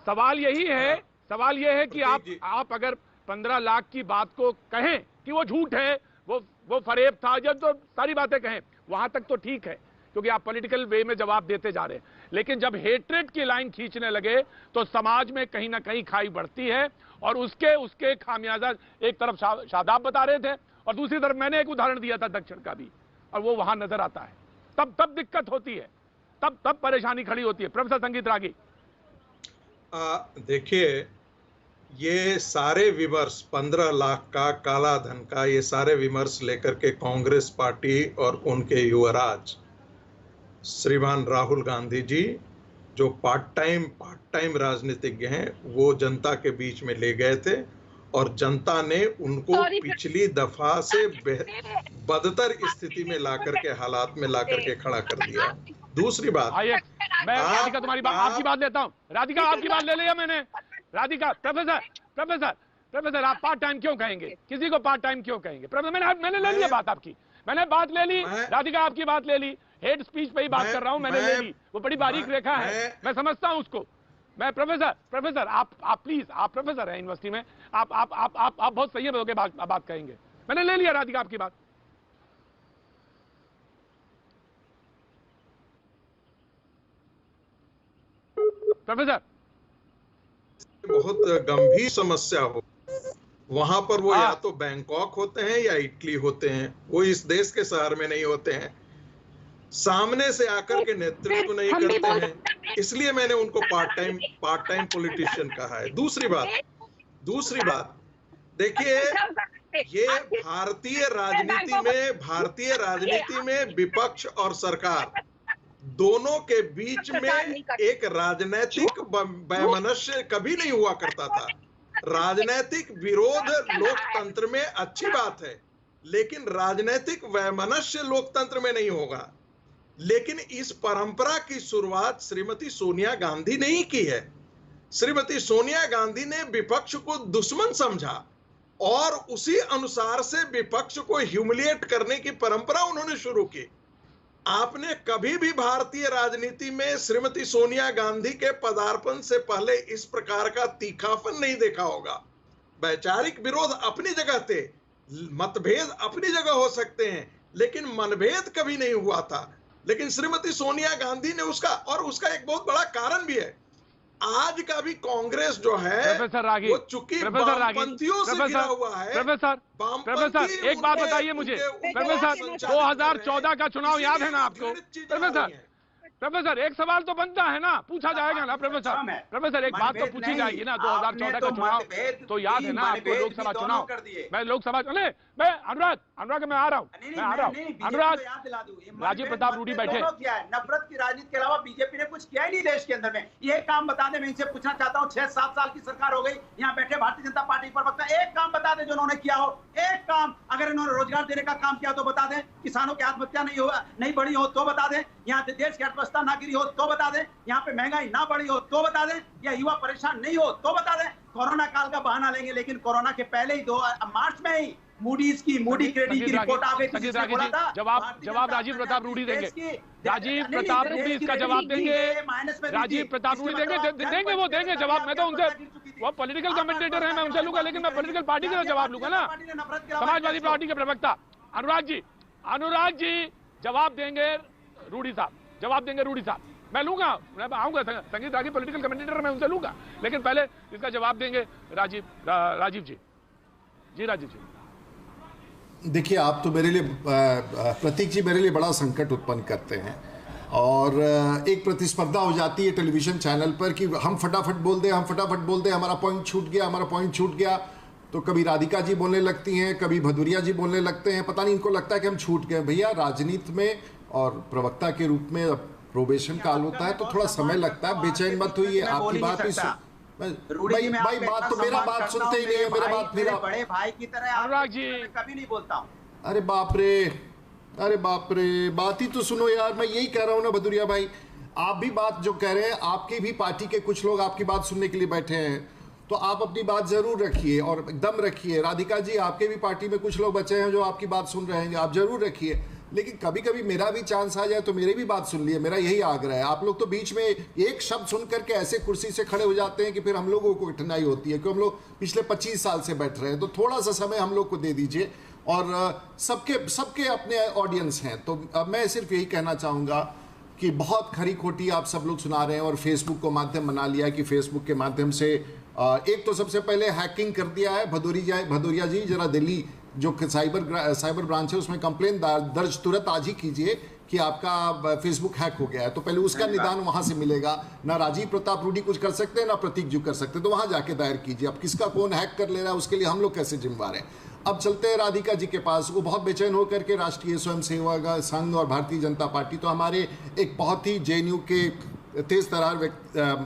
सवाल ये है कि आप अगर 15 लाख की बात को कहें कि वो झूठ है, वो फरेब था, जब तो सारी बातें कहें वहां तक तो ठीक है क्योंकि आप पॉलिटिकल वे में जवाब देते जा रहे हैं, लेकिन जब हेट्रेड की लाइन खींचने लगे तो समाज में कहीं ना कहीं खाई बढ़ती है और उसके खामियाजा एक तरफ शादाब बता रहे थे और दूसरी तरफ मैंने एक उदाहरण दिया था दक्षिण का भी, और वो वहां नजर आता है। तब दिक्कत होती है, तब परेशानी खड़ी होती है। प्रोफेसर संगीत रागी, देखिए ये सारे विमर्श 15 लाख का, काला धन का, ये सारे विमर्श लेकर के कांग्रेस पार्टी और उनके युवराज श्रीमान राहुल गांधी जी, जो पार्ट टाइम राजनीतिज्ञ हैं, वो जनता के बीच में ले गए थे और जनता ने उनको पिछली दफा से बदतर स्थिति में लाकर के, हालात में लाकर के खड़ा कर दिया। दूसरी बात, मैं राधिका तुम्हारी बात, आपकी बात लेता हूँ। राधिका आपकी बात ले लिया मैंने। राधिका, प्रोफेसर आप पार्ट टाइम क्यों कहेंगे? किसी को पार्ट टाइम क्यों कहेंगे? मैंने ले लिया बात आपकी, मैंने बात ले ली। राधिका आपकी बात ले ली, हेड स्पीच पे ही बात कर रहा हूं, मैंने ले ली। वो बड़ी बारीक रेखा है, मैं समझता हूं उसको। मैं प्रोफेसर आप प्लीज, आप प्रोफेसर हैं यूनिवर्सिटी में, आप बहुत सही होकर बात कहेंगे। मैंने ले लिया राधिका आपकी बात। प्रोफेसर, बहुत गंभीर समस्या हो, वहां पर वो या तो बैंकॉक होते हैं या इटली होते हैं, वो इस देश के शहर में नहीं होते हैं, सामने से आकर के नेतृत्व नहीं करते हैं, इसलिए मैंने उनको पार्ट टाइम पॉलिटिशियन कहा है। दूसरी बात देखिए, ये भारतीय राजनीति में विपक्ष और सरकार दोनों के बीच में एक राजनीतिक वैमनस्य कभी नहीं हुआ करता था। राजनीतिक विरोध लोकतंत्र में अच्छी बात है, लेकिन राजनीतिक वैमनस्य लोकतंत्र में नहीं होगा। लेकिन इस परंपरा की शुरुआत श्रीमती सोनिया गांधी ने ही की है। श्रीमती सोनिया गांधी ने विपक्ष को दुश्मन समझा और उसी अनुसार से विपक्ष को ह्यूमिलिएट करने की परंपरा उन्होंने शुरू की। आपने कभी भी भारतीय राजनीति में श्रीमती सोनिया गांधी के पदार्पण से पहले इस प्रकार का तीखापन नहीं देखा होगा। वैचारिक विरोध अपनी जगह थे, मतभेद अपनी जगह हो सकते हैं, लेकिन मनभेद कभी नहीं हुआ था। लेकिन श्रीमती सोनिया गांधी ने उसका एक बहुत बड़ा कारण भी है। आज का भी कांग्रेस जो है वो चूंकि वामपंथियों से घिरा हुआ है। प्रोफेसर एक बात बताइए मुझे, प्रोफेसर 2014 का चुनाव याद है ना आपको? प्रोफेसर एक सवाल तो बनता है ना, पूछा जाएगा ना प्रोफेसर एक बात तो पूछी जाएगी ना। 2014 का चुनाव तो याद है ना आपको, लोकसभा चुनाव। मैं लोकसभा मैं अनुराग मैं आ रहा हूँ अनुराग, राजीव प्रताप रूडी बैठे। नफरत की राजनीति के अलावा बीजेपी ने कुछ किया ही नहीं देश के अंदर में। ये काम बता दे, मैं इनसे पूछना चाहता हूँ, 6-7 साल की सरकार हो गई, यहाँ बैठे भारतीय जनता पार्टी पर वक्ता, एक काम बता दे जो उन्होंने किया हो। एक काम, अगर इन्होंने रोजगार देने का काम किया तो बता दें, किसानों की आत्महत्या नहीं बढ़ी हो तो बता दें, यहाँ देश की अर्थव्यवस्था ना गिरी हो तो बता दें, यहाँ पे महंगाई ना बढ़ी हो तो बता दें, या युवा परेशान नहीं हो तो बता दें। कोरोना काल का बहाना लेंगे, लेकिन कोरोना के पहले ही मार्च में ही मूडी क्रेडिट की रिपोर्ट आ गई थी, बोला था जवाब राजीव प्रताप रूडी देंगे। राजीव प्रताप रूडी इसका जवाब देंगे। राजीव प्रताप रूडी देंगे वो देंगे जवाब। मैं तो उनसे, वो पॉलिटिकल कमेंटेटर है, मैं उनसे लूंगा, लेकिन मैं पॉलिटिकल पार्टी का जवाब लूंगा ना। समाजवादी पार्टी के प्रवक्ता अनुराग जी जवाब देंगे। रूडी साहब जवाब देंगे। रूडी साहब मैं लूंगा, मैं आऊंगा, संगीत रागी पॉलिटिकल कमेंटेटर मैं उनसे लूंगा, लेकिन पहले इसका जवाब देंगे राजीव जी। राजीव जी देखिए, आप तो मेरे लिए प्रतीक जी मेरे लिए बड़ा संकट उत्पन्न करते हैं, और एक प्रतिस्पर्धा हो जाती है टेलीविजन चैनल पर कि हम फटाफट बोल दें, हमारा पॉइंट छूट गया। तो कभी राधिका जी बोलने लगती हैं, कभी भदौरिया जी बोलने लगते हैं, पता नहीं इनको लगता है कि हम छूट गए। भैया, राजनीति में और प्रवक्ता के रूप में प्रोबेशन काल होता है तो थोड़ा समय लगता है, बेचैन मत होइए। आपकी बात भी भाई बात तो मेरा बात सुनते ही नहीं है, मेरा बात मेरा बड़े भाई की तरह अनुराग जी कभी नहीं बोलता हूँ। अरे बाप रे, बात ही तो सुनो यार। मैं यही कह रहा हूँ ना भदौरिया भाई, आप भी बात जो कह रहे हैं, आपकी भी पार्टी के कुछ लोग आपकी बात सुनने के लिए बैठे हैं, तो आप अपनी बात जरूर रखिए और दम रखिए। राधिका जी, आपके भी पार्टी में कुछ लोग बचे हैं जो आपकी बात सुन रहे हैं, आप जरूर रखिए, लेकिन कभी कभी मेरा भी चांस आ जाए तो मेरी भी बात सुन लिए। मेरा यही आग्रह है। आप लोग तो बीच में एक शब्द सुन करके ऐसे कुर्सी से खड़े हो जाते हैं कि फिर हम लोगों को कठिनाई होती है, क्योंकि हम लोग पिछले 25 साल से बैठ रहे हैं। तो थोड़ा सा समय हम लोग को दे दीजिए, और सबके अपने ऑडियंस हैं। तो अब मैं सिर्फ यही कहना चाहूँगा कि बहुत खरी खोटी आप सब लोग सुना रहे हैं, और फेसबुक को माध्यम बना लिया कि फेसबुक के माध्यम से एक तो सबसे पहले हैकिंग कर दिया है। भदौरिया जी जरा दिल्ली जो साइबर ब्रांच है उसमें कंप्लेन दर्ज तुरंत आज ही कीजिए कि आपका फेसबुक हैक हो गया है, तो पहले उसका निदान वहां से मिलेगा। ना राजीव प्रताप रूडी कुछ कर सकते हैं, ना प्रतीक जी कर सकते हैं, तो वहां जाके दायर कीजिए। अब किसका कौन हैक कर ले रहा है उसके लिए हम लोग कैसे जिम्मेवार हैं। अब चलते हैं राधिका जी के पास। वो बहुत बेचैन होकर के राष्ट्रीय स्वयंसेवक संघ और भारतीय जनता पार्टी, तो हमारे एक बहुत ही जेएनयू के तेज तरार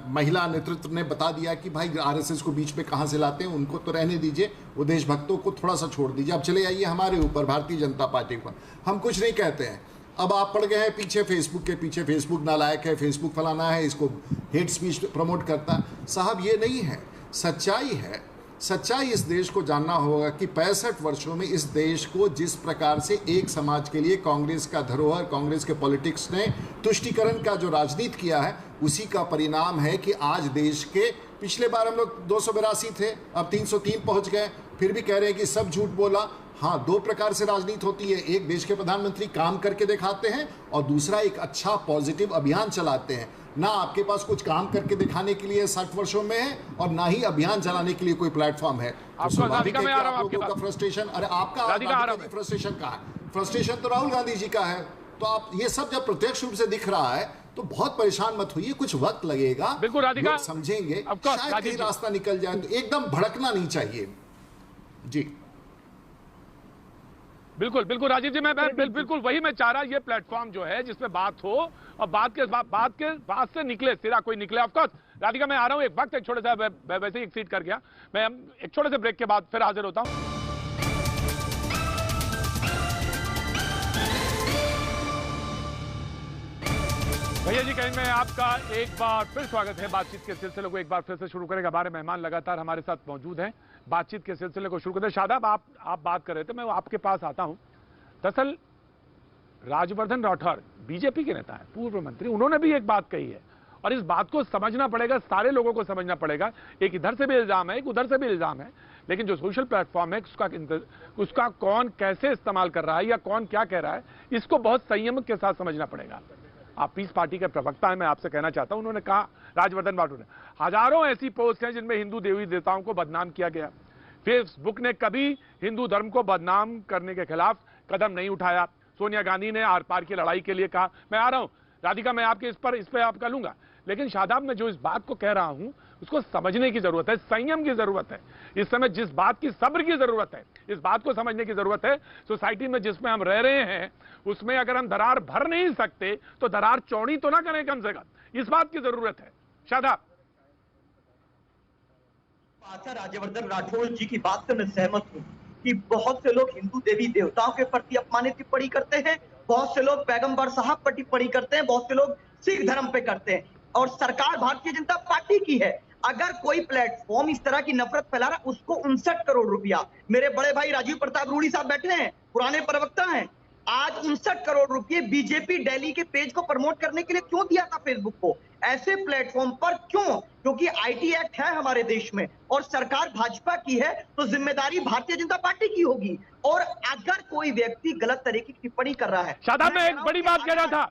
महिला नेतृत्व ने बता दिया कि भाई आरएसएस को बीच में कहाँ से लाते हैं, उनको तो रहने दीजिए, वो देशभक्तों को थोड़ा सा छोड़ दीजिए। अब चले आइए हमारे ऊपर, भारतीय जनता पार्टी पर। हम कुछ नहीं कहते हैं, अब आप पड़ गए हैं पीछे, फेसबुक के पीछे। फेसबुक नालायक है, फेसबुक फलाना है, इसको हेट स्पीच प्रमोट करता है। साहब ये नहीं है, सच्चाई है। सच्चाई इस देश को जानना होगा कि 65 वर्षों में इस देश को जिस प्रकार से एक समाज के लिए कांग्रेस का धरोहर, कांग्रेस के पॉलिटिक्स ने तुष्टीकरण का जो राजनीति किया है, उसी का परिणाम है कि आज देश के, पिछले बार हम लोग 282 थे, अब 303 पहुंच गए, फिर भी कह रहे हैं कि सब झूठ बोला। हाँ, दो प्रकार से राजनीति होती है। एक, देश के प्रधानमंत्री काम करके दिखाते हैं, और दूसरा एक अच्छा पॉजिटिव अभियान चलाते हैं। ना आपके पास कुछ काम करके दिखाने के लिए 60 वर्षों में है, और ना ही अभियान चलाने के लिए कोई प्लेटफॉर्म है। तो फ्रस्ट्रेशन, अरे आपका फ्रस्ट्रेशन कहाँ है? फ्रस्ट्रेशन तो राहुल गांधी जी का है। तो आप ये सब जब प्रत्यक्ष रूप से दिख रहा है तो बहुत परेशान मत होइए, कुछ वक्त लगेगा, बिल्कुल राधिका समझेंगे, शायद कहीं रास्ता निकल जाए। तो एकदम भड़कना नहीं चाहिए जी। बिल्कुल बिल्कुल राजीव जी, मैं बिल्कुल वही मैं चाह रहा, ये प्लेटफॉर्म जो है जिसमें बात हो और बात से निकले, सिरा कोई निकले। ऑफ कोर्स राधिका, मैं आ रहा हूं, एक वक्त एक छोटे सा, वैसे ही एक्सीड कर गया, मैं एक छोटे से ब्रेक के बाद फिर हाजिर होता हूं। जी कहीं में आपका एक बार फिर स्वागत है। बातचीत के सिलसिले को एक बार फिर से शुरू करेंगे। हमारे मेहमान लगातार हमारे साथ मौजूद हैं। बातचीत के सिलसिले को शुरू करते हैं। शादाब, आप बात कर रहे थे, मैं आपके पास आता हूं। दरअसल राजवर्धन राठौर बीजेपी के नेता है, पूर्व मंत्री, उन्होंने भी एक बात कही है और इस बात को समझना पड़ेगा, सारे लोगों को समझना पड़ेगा। एक इधर से भी इल्जाम है, एक उधर से भी इल्जाम है, लेकिन जो सोशल प्लेटफॉर्म है उसका कौन कैसे इस्तेमाल कर रहा है या कौन क्या कह रहा है, इसको बहुत संयम के साथ समझना पड़ेगा। आप पीस पार्टी के प्रवक्ता हैं, मैं आपसे कहना चाहता हूं, उन्होंने कहा, राजवर्धन राठौर ने, हजारों ऐसी पोस्ट हैं जिनमें हिंदू देवी देवताओं को बदनाम किया गया। फेसबुक ने कभी हिंदू धर्म को बदनाम करने के खिलाफ कदम नहीं उठाया। सोनिया गांधी ने आर पार की लड़ाई के लिए कहा। मैं आ रहा हूं राधिका, मैं आपके इस पे आपका लूंगा, लेकिन शादाब, मैं जो इस बात को कह रहा हूं उसको समझने की जरूरत है, संयम की जरूरत है। इस समय जिस बात की सब्र की जरूरत है, इस बात को समझने की जरूरत है। सोसाइटी में जिसमें हम रह रहे हैं उसमें अगर हम दरार भर नहीं सकते तो दरार चौड़ी तो ना करें, कम से कम इस बात की जरूरत है। शादाब। आचार्य राजवर्धन राठौड़ जी की बात से मैं सहमत हूँ कि बहुत से लोग हिंदू देवी देवताओं के प्रति अपमानित टिप्पणी करते हैं, बहुत से लोग पैगंबर साहब पर टिप्पणी करते हैं, बहुत से लोग सिख धर्म पे करते हैं, और सरकार भारतीय जनता पार्टी की है। अगर कोई प्लेटफॉर्म इस तरह की नफरत फैला रहा है, उसको 59 करोड़ रुपया, मेरे बड़े भाई राजीव प्रताप रूडी साहब बैठे हैं, पुराने प्रवक्ता हैं, आज 59 करोड़ रुपए बीजेपी दिल्ली के पेज को प्रमोट करने के लिए क्यों दिया था फेसबुक को? ऐसे प्लेटफॉर्म पर क्यों? क्योंकि आईटी एक्ट है हमारे देश में और सरकार भाजपा की है, तो जिम्मेदारी भारतीय जनता पार्टी की होगी। और अगर कोई व्यक्ति गलत तरीके की टिप्पणी कर रहा है, शादाब, मैं एक बड़ी बात कह रहा था,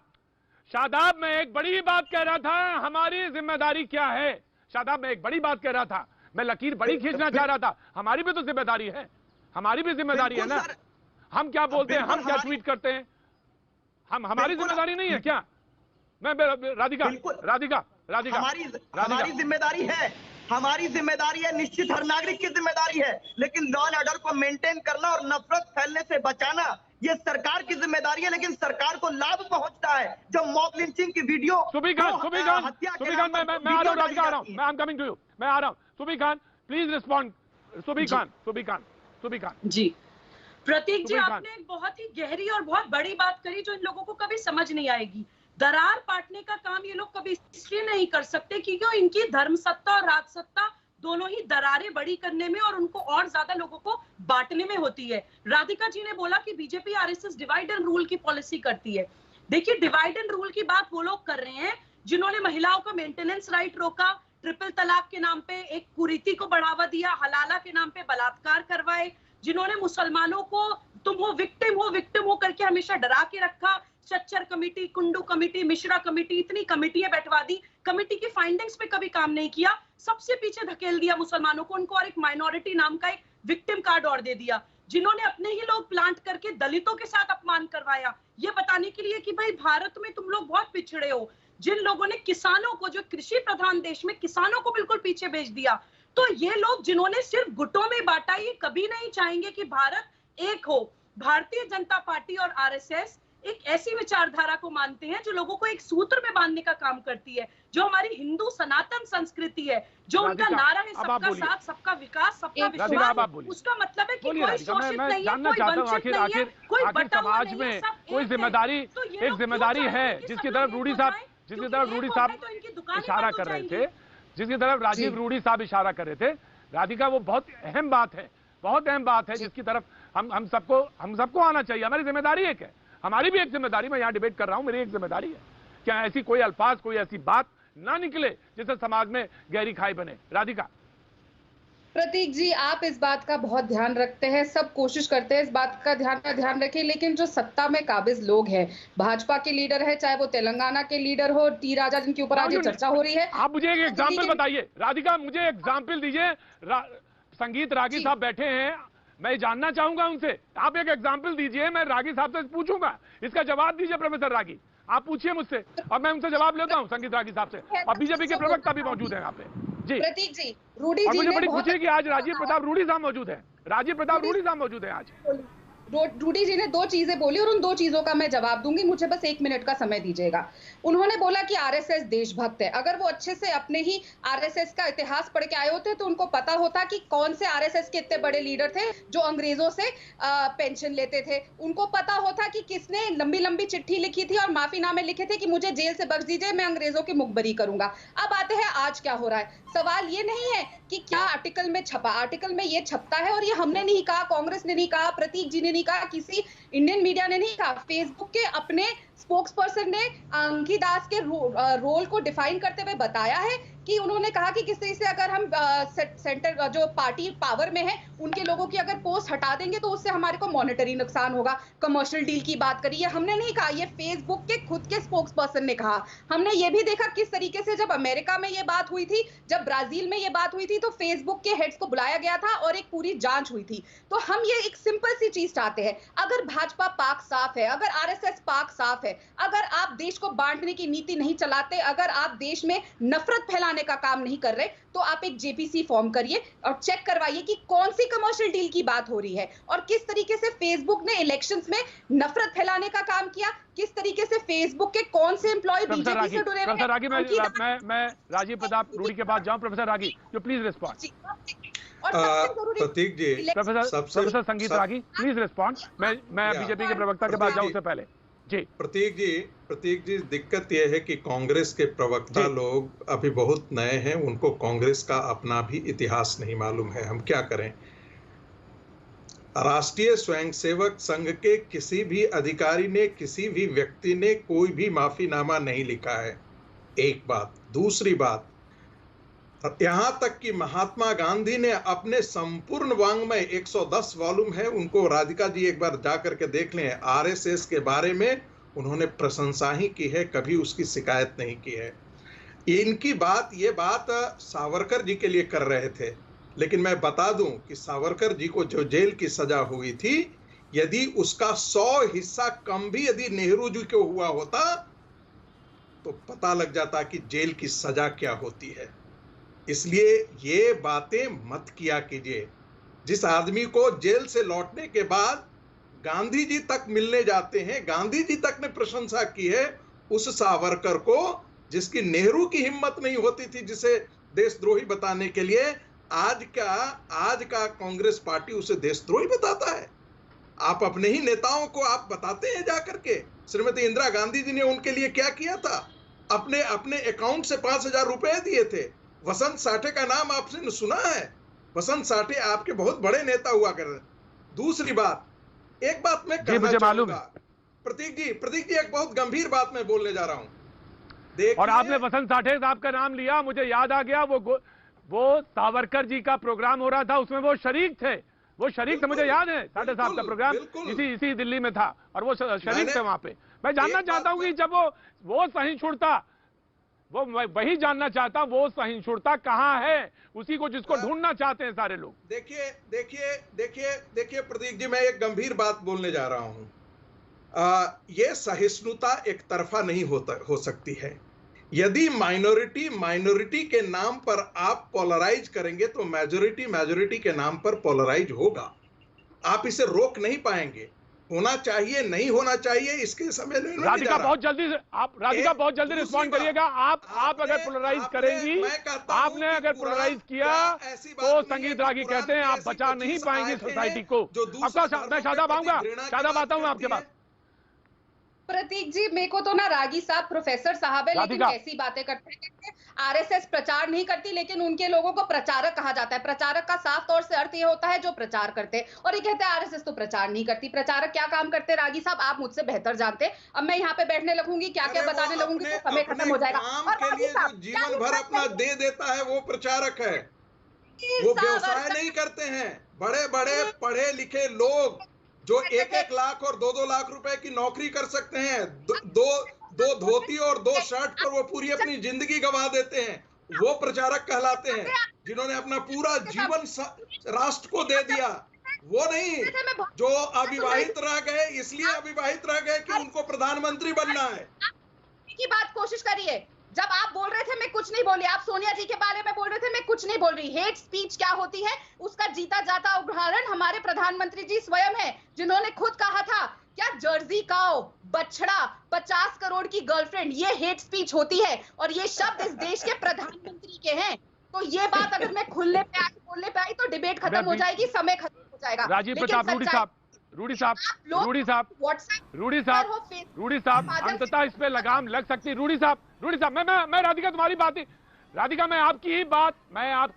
शादाब, मैं एक बड़ी बात कह रहा था, हमारी जिम्मेदारी क्या है? शादाब, मैं एक बड़ी बात कह रहा था, मैं लकीर बड़ी खींचना चाह रहा था। हमारी भी तो जिम्मेदारी है, हमारी भी जिम्मेदारी है ना। हम क्या बोलते हैं, हम क्या ट्वीट करते हैं, हमारी जिम्मेदारी नहीं है क्या? मैं राधिका हमारी जिम्मेदारी है, हमारी जिम्मेदारी है, निश्चित हर नागरिक की जिम्मेदारी है, लेकिन लॉ एंड ऑर्डर को मेंटेन करना और नफरत फैलने से बचाना ये सरकार की जिम्मेदारी है। लेकिन सरकार को लाभ पहुंचता है जब मॉब लिंचिंग की वीडियो। सुबी खान, मैं आ रहा हूं, राधिका आ रहा हूं, मैं I am coming to you, मैं आ रहा हूं। सुबी खान, प्लीज रिस्पॉन्ड। सुबी खान जी। प्रतीक जी, आपने एक बहुत ही गहरी और बहुत बड़ी बात करी जो इन लोगों को कभी समझ नहीं आएगी। दरार पाटने का काम ये लोग कभी इसलिए नहीं कर सकते क्योंकि इनकी धर्म सत्ता और राज सत्ता दोनों ही दरारें बड़ी करने में और उनको और ज्यादा लोगों को बांटने में होती है। राधिका जी ने बोला कि BJP RSS divide and rule की पॉलिसी करती है। देखिए, डिवाइड एंड रूल की बात वो लोग कर रहे हैं जिन्होंने महिलाओं का मेंटेनेंस राइट रोका, ट्रिपल तलाक के नाम पे एक कुरीति को बढ़ावा दिया, हलाला के नाम पे बलात्कार करवाए, जिन्होंने मुसलमानों को तुम हो विक्टिम हो करके हमेशा डरा के रखा, चच्चर committee, Kundu committee, Mishra committee, इतनी कमेटियां बैठवा दी, कमेटी की फाइंडिंग्स पे कभी काम नहीं किया, सबसे पीछे धकेल दिया मुसलमानों को, उनको और एक माइनॉरिटी नाम का एक विक्टिम कार्ड और दे दिया, जिन्होंने अपने ही लोग प्लांट करके दलितों के साथ अपमान करवाया, ये बताने के लिए कि भाई भारत में तुम लोग बहुत पिछड़े हो, जिन लोगों ने किसानों को, जो कृषि प्रधान देश में किसानों को बिल्कुल पीछे भेज दिया। तो ये लोग जिन्होंने सिर्फ गुटों में बांटा, ये कभी नहीं चाहेंगे कि भारत एक हो। भारतीय जनता पार्टी और आरएसएस एक ऐसी विचारधारा को मानते हैं जो लोगों को एक सूत्र में बांधने का काम करती है, जो हमारी हिंदू सनातन संस्कृति है, जो उनका नारा है सबका साथ, सबका विकास, सबका विश्वास। उसका मतलब है कि कोई शोषित नहीं है, कोई वंचित नहीं है, कोई बटा हुआ नहीं है, सब कोई जिम्मेदारी, एक जिम्मेदारी है जिसकी तरफ रूडी साहब इशारा कर रहे थे, जिसकी तरफ राजीव रूडी साहब इशारा कर रहे थे। राधिका, वो बहुत अहम बात है, बहुत अहम बात है जिसकी तरफ हम सबको आना चाहिए। हमारी जिम्मेदारी एक है, हमारी भी एक जिम्मेदारी, मैं यहाँ डिबेट कर रहा हूं, मेरी एक जिम्मेदारी है क्या ऐसी कोई अल्फाज, कोई ऐसी बात ना निकले जिससे समाज में गहरी खाई बने। राधिका। प्रतीक जी, आप इस बात का बहुत ध्यान रखते हैं, सब कोशिश करते हैं इस बात का ध्यान रखें, लेकिन जो सत्ता में काबिज लोग हैं, भाजपा के लीडर है, चाहे वो तेलंगाना के लीडर हो, टी राजा, जिनके ऊपर आज चर्चा हो रही है। आप मुझे एक एग्जाम्पल बताइए राधिका, मुझे एग्जाम्पल दीजिए। संगीत रागी साहब बैठे हैं, मैं जानना चाहूंगा उनसे, आप एक एग्जाम्पल दीजिए, मैं रागी साहब से पूछूंगा, इसका जवाब दीजिए प्रोफेसर रागी, आप पूछिए मुझसे और मैं उनसे जवाब लेता हूं संगीत रागी साहब से, और बीजेपी के प्रवक्ता भी मौजूद हैं यहाँ पे। जी प्रतीक जी, रूडी जी मुझे बड़ी खुशी है कि आज राजीव प्रताप रूडी साहब मौजूद है, राजीव प्रताप रूडी साहब मौजूद है आज। रूडी जी ने 2 चीजें बोली और उन 2 चीजों का मैं जवाब दूंगी, मुझे बस 1 मिनट का समय दीजिएगा। उन्होंने बोला कि आरएसएस देशभक्त है। अगर वो अच्छे से अपने ही आरएसएस का इतिहास पढ़ के आए होते तो उनको पता होता कि कौन से आरएसएस के इतने बड़े लीडर थे जो अंग्रेजों से पेंशन लेते थे। उनको पता होता कि किसने लंबी लंबी चिट्ठी लिखी थी और माफीनामे लिखे थे कि मुझे जेल से बख्श दीजिए, मैं अंग्रेजों की मुखबरी करूंगा। अब आते हैं आज क्या हो रहा है। सवाल ये नहीं है कि क्या आर्टिकल में छपा, आर्टिकल में ये छपता है और ये हमने नहीं कहा, कांग्रेस ने नहीं कहा, प्रतीक जी ने नहीं कहा, किसी इंडियन मीडिया ने नहीं कहा। फेसबुक के अपने स्पोक्स पर्सन ने अंकी दास के रोल को डिफाइन करते हुए बताया है कि उन्होंने कहा कि किसी से अगर हम सेंटर जो पार्टी पावर में है उनके लोगों की अगर पोस्ट हटा देंगे तो उससे हमारे को मॉनेटरी नुकसान होगा, कमर्शियल डील की बात करी है। हमने नहीं कहा, ये फेसबुक के खुद के स्पोक्स पर्सन ने कहा। हमने ये भी देखा किस तरीके से जब अमेरिका में ये बात हुई थी, जब ब्राजील में ये बात हुई थी तो फेसबुक के हेड्स को बुलाया गया था और एक पूरी जांच हुई थी। तो हम ये एक सिंपल सी चीज चाहते हैं, अगर भाजपा पाक साफ है, अगर आरएसएस पाक साफ है, अगर आप देश को बांटने की नीति नहीं चलाते, अगर आप देश में नफरत फैलाने का काम नहीं कर रहे, तो आप एक जेपीसी फॉर्म करिए और चेक करवाइए कि कौन सी कमर्शियल डील की बात हो रही है और किस तरीके से फेसबुक ने इलेक्शंस में नफरत फैलाने का काम किया, किस तरीके से फेसबुक के कौन से एम्प्लॉय बीजेपी से जुड़े हुए हैं। प्रोफेसर रागी, मैं राजीव प्रताप रूडी के पास जाऊं। Professor Ragi, you please respond. और सबसे जरूरी प्रतीक जी, प्रोफेसर संगीत रागी प्लीज रिस्पॉन्ड। मैं बीजेपी के प्रवक्ता के पास जाऊं उससे पहले जी। प्रतीक जी, दिक्कत यह है कि कांग्रेस के प्रवक्ता लोग अभी बहुत नए हैं, उनको कांग्रेस का अपना भी इतिहास नहीं मालूम है। हम क्या करें? राष्ट्रीय स्वयंसेवक संघ के किसी भी अधिकारी ने, किसी भी व्यक्ति ने कोई भी माफीनामा नहीं लिखा है, एक बात। दूसरी बात, यहां तक कि महात्मा गांधी ने अपने संपूर्ण वांग्मय 110 वॉल्यूम है, उनको राधिका जी एक बार जाकर के देख लें, आरएसएस के बारे में उन्होंने प्रशंसा ही की है, कभी उसकी शिकायत नहीं की है। ये बात सावरकर जी के लिए कर रहे थे, लेकिन मैं बता दूं कि सावरकर जी को जो जेल की सजा हुई थी, यदि उसका 100 हिस्सा कम भी यदि नेहरू जी को हुआ होता तो पता लग जाता कि जेल की सजा क्या होती है। इसलिए ये बातें मत किया कीजिए। जिस आदमी को जेल से लौटने के बाद गांधी जी तक मिलने जाते हैं, गांधी जी तक ने प्रशंसा की है, उस सावरकर को जिसकी नेहरू की हिम्मत नहीं होती थी जिसे देशद्रोही बताने के लिए, आज का कांग्रेस पार्टी उसे देशद्रोही बताता है। आप अपने ही नेताओं को आप बताते हैं जाकर के। श्रीमती इंदिरा गांधी जी ने उनके लिए क्या किया था? अपने अकाउंट से 5,000 रुपए दिए थे। वसंत साठे का नाम आपने सुना है? वसंत साठे आपके बहुत बड़े नेता हुआ कर रहे। दूसरी बात, एक बात मैं कहना चाहूंगा, प्रतीक जी एक बहुत गंभीर बात मैं बोलने जा रहा हूं। और आपने वसंत साठे साहब का नाम लिया, मुझे याद आ गया, वो सावरकर जी का प्रोग्राम हो रहा था, उसमें वो शरीक थे। मुझे याद है, साठे साहब का प्रोग्राम इसी दिल्ली में था और वो शरीक थे वहां पे। मैं जानना चाहता हूं कि जब वो सहिष्णुता, वो वही जानना चाहता, वो सहिष्णुता कहाँ है, उसी को जिसको ढूंढना चाहते हैं सारे लोग। देखिए प्रतीक जी, मैं एक गंभीर बात बोलने जा रहा हूं। ये सहिष्णुता एक तरफा नहीं हो सकती है। यदि माइनॉरिटी के नाम पर आप पोलराइज करेंगे तो मेजॉरिटी के नाम पर पोलराइज होगा। आप इसे रोक नहीं पाएंगे। होना चाहिए, नहीं होना चाहिए, इसके समय में राधिका बहुत जल्दी रिस्पॉन्ड करिएगा। आप अगर पोलराइज करेंगी, आपने अगर पोलराइज किया तो संगीत रागी कहते हैं आप बचा नहीं पाएंगे सोसाइटी को। मैं शादाब आता हूँ आपके पास। प्रतीक जी, मेरे को तो ना रागी साहब प्रोफेसर साहब है, लेकिन कैसी बातें करते हैं। आरएसएस प्रचार नहीं करती, लेकिन उनके लोगों को प्रचारक कहा जाता है। प्रचारक का साफ तौर से अर्थ ये होता है जो प्रचार करते हैं, और ये कहते हैं आरएसएस तो प्रचार नहीं करती। प्रचारक क्या काम करते हैं रागी साहब, आप मुझसे बेहतर जानते हैं। अब मैं यहाँ पे बैठने लगूंगी, क्या क्या बताने लगूंगी तो समय खत्म हो जाएगा। और जीवन भर अपना दे देता है वो प्रचारक है, वो व्यवसाय नहीं करते हैं। बड़े बड़े पढ़े लिखे लोग जो 1-1 लाख और 2-2 लाख रुपए की नौकरी कर सकते हैं, दो धोती और 2 शर्ट पर वो पूरी अपनी जिंदगी गंवा देते हैं, वो प्रचारक कहलाते हैं। जिन्होंने अपना पूरा जीवन राष्ट्र को दे दिया, वो नहीं जो अविवाहित रह गए, इसलिए अविवाहित रह गए कि उनको प्रधानमंत्री बनना है। की बात कोशिश करिए। जब आप बोल रहे थे मैं कुछ नहीं बोली, आप सोनिया जी के बारे में बोल रहे थे, मैं कुछ नहीं बोल रही। हेट स्पीच क्या होती है उसका जीता जाता उदाहरण हमारे प्रधानमंत्री जी स्वयं है, जिन्होंने खुद बछड़ा, 50 करोड़ की गर्लफ्रेंड, ये हेट स्पीच होती है और ये शब्द इस देश के प्रधानमंत्री के हैं। तो ये बात अगर मैं खुलने पे आई, बोलने पे आई तो डिबेट खत्म हो जाएगी, समय खत्म हो जाएगा। राजीव प्रताप रूडी साहब, अंततः इस पे लगाम लग सकती। रूडी साहब, मैं राधिका तुम्हारी बात ही, राधिका मैं आपकी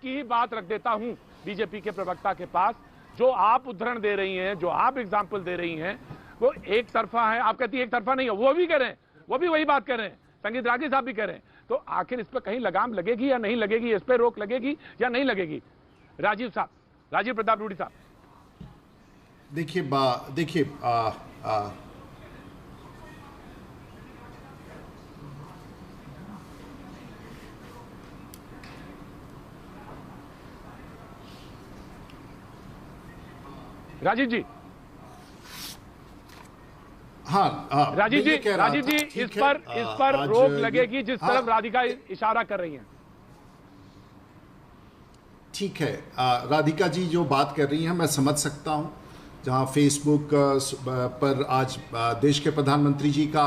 ही बात रख देता हूं बीजेपी के प्रवक्ता के पास। जो आप उदाहरण दे रही हैं, जो आप एग्जाम्पल दे रही हैं, वो एक तरफा है। आप कहती है एक तरफा नहीं है, वो भी कह रहे हैं, वो भी वही बात कर रहे हैं, संगीत रागी साहब भी कह रहे हैं। तो आखिर इस पर कहीं लगाम लगेगी या नहीं लगेगी, इस पर रोक लगेगी या नहीं लगेगी? राजीव प्रताप रूडी साहब। देखिए राजीव जी, हाँ राजीव जी इस पर रोक लगेगी जिस तरफ राधिका इशारा कर रही हैं। ठीक है, राधिका जी जो बात कर रही हैं मैं समझ सकता हूं। जहां फेसबुक पर आज देश के प्रधानमंत्री जी का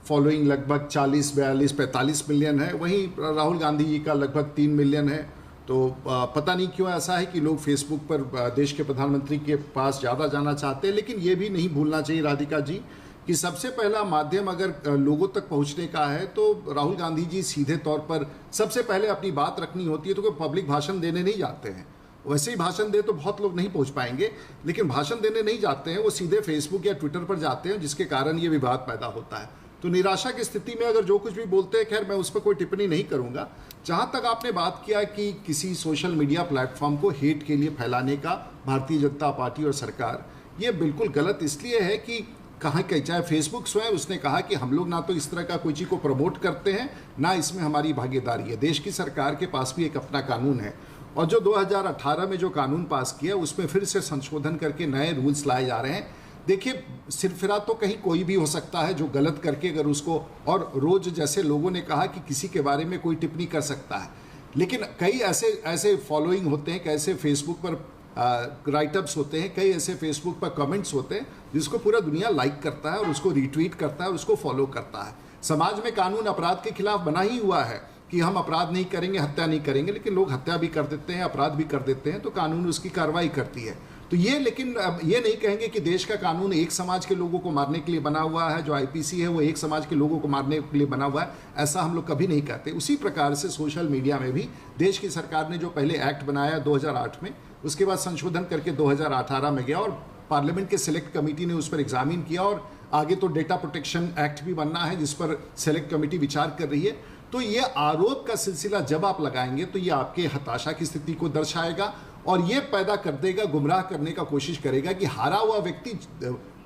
फॉलोइंग लगभग 40, 42, 45 मिलियन है, वहीं राहुल गांधी जी का लगभग 3 मिलियन है। तो पता नहीं क्यों ऐसा है कि लोग फेसबुक पर देश के प्रधानमंत्री के पास ज़्यादा जाना चाहते हैं। लेकिन ये भी नहीं भूलना चाहिए राधिका जी कि सबसे पहला माध्यम अगर लोगों तक पहुंचने का है तो राहुल गांधी जी सीधे तौर पर सबसे पहले अपनी बात रखनी होती है तो कोई पब्लिक भाषण देने नहीं जाते हैं। वैसे ही भाषण दे तो बहुत लोग नहीं पहुंच पाएंगे, लेकिन भाषण देने नहीं जाते हैं, वो सीधे फेसबुक या ट्विटर पर जाते हैं, जिसके कारण ये विवाद पैदा होता है। तो निराशा की स्थिति में अगर जो कुछ भी बोलते हैं, खैर मैं उस पर कोई टिप्पणी नहीं करूंगा। जहां तक आपने बात किया कि किसी सोशल मीडिया प्लेटफॉर्म को हेट के लिए फैलाने का भारतीय जनता पार्टी और सरकार, ये बिल्कुल गलत इसलिए है कि कहाँ के चाहे फेसबुक स्वयं उसने कहा कि हम लोग ना तो इस तरह का कोई चीज़ को प्रमोट करते हैं, ना इसमें हमारी भागीदारी है। देश की सरकार के पास भी एक अपना कानून है और जो 2018 में जो कानून पास किया उसमें फिर से संशोधन करके नए रूल्स लाए जा रहे हैं। देखिए सिरफिरा तो कहीं कोई भी हो सकता है जो गलत करके अगर उसको, और रोज जैसे लोगों ने कहा कि किसी के बारे में कोई टिप्पणी कर सकता है, लेकिन कई ऐसे फॉलोइंग होते हैं, कैसे फेसबुक पर राइटअप्स होते हैं, कई ऐसे फेसबुक पर कमेंट्स होते हैं जिसको पूरा दुनिया लाइक करता है और उसको रीट्वीट करता है और उसको फॉलो करता है। समाज में कानून अपराध के खिलाफ बना ही हुआ है कि हम अपराध नहीं करेंगे, हत्या नहीं करेंगे, लेकिन लोग हत्या भी कर देते हैं, अपराध भी कर देते हैं, तो कानून उसकी कार्रवाई करती है। तो ये, लेकिन ये नहीं कहेंगे कि देश का कानून एक समाज के लोगों को मारने के लिए बना हुआ है, जो आईपीसी है वो एक समाज के लोगों को मारने के लिए बना हुआ है, ऐसा हम लोग कभी नहीं कहते। उसी प्रकार से सोशल मीडिया में भी देश की सरकार ने जो पहले एक्ट बनाया 2008 में, उसके बाद संशोधन करके 2018 में गया और पार्लियामेंट के सिलेक्ट कमेटी ने उस पर एग्जामिन किया और आगे तो डेटा प्रोटेक्शन एक्ट भी बनना है जिस पर सिलेक्ट कमेटी विचार कर रही है। तो ये आरोप का सिलसिला जब आप लगाएंगे तो ये आपके हताशा की स्थिति को दर्शाएगा और ये पैदा कर देगा, गुमराह करने का कोशिश करेगा कि हारा हुआ व्यक्ति,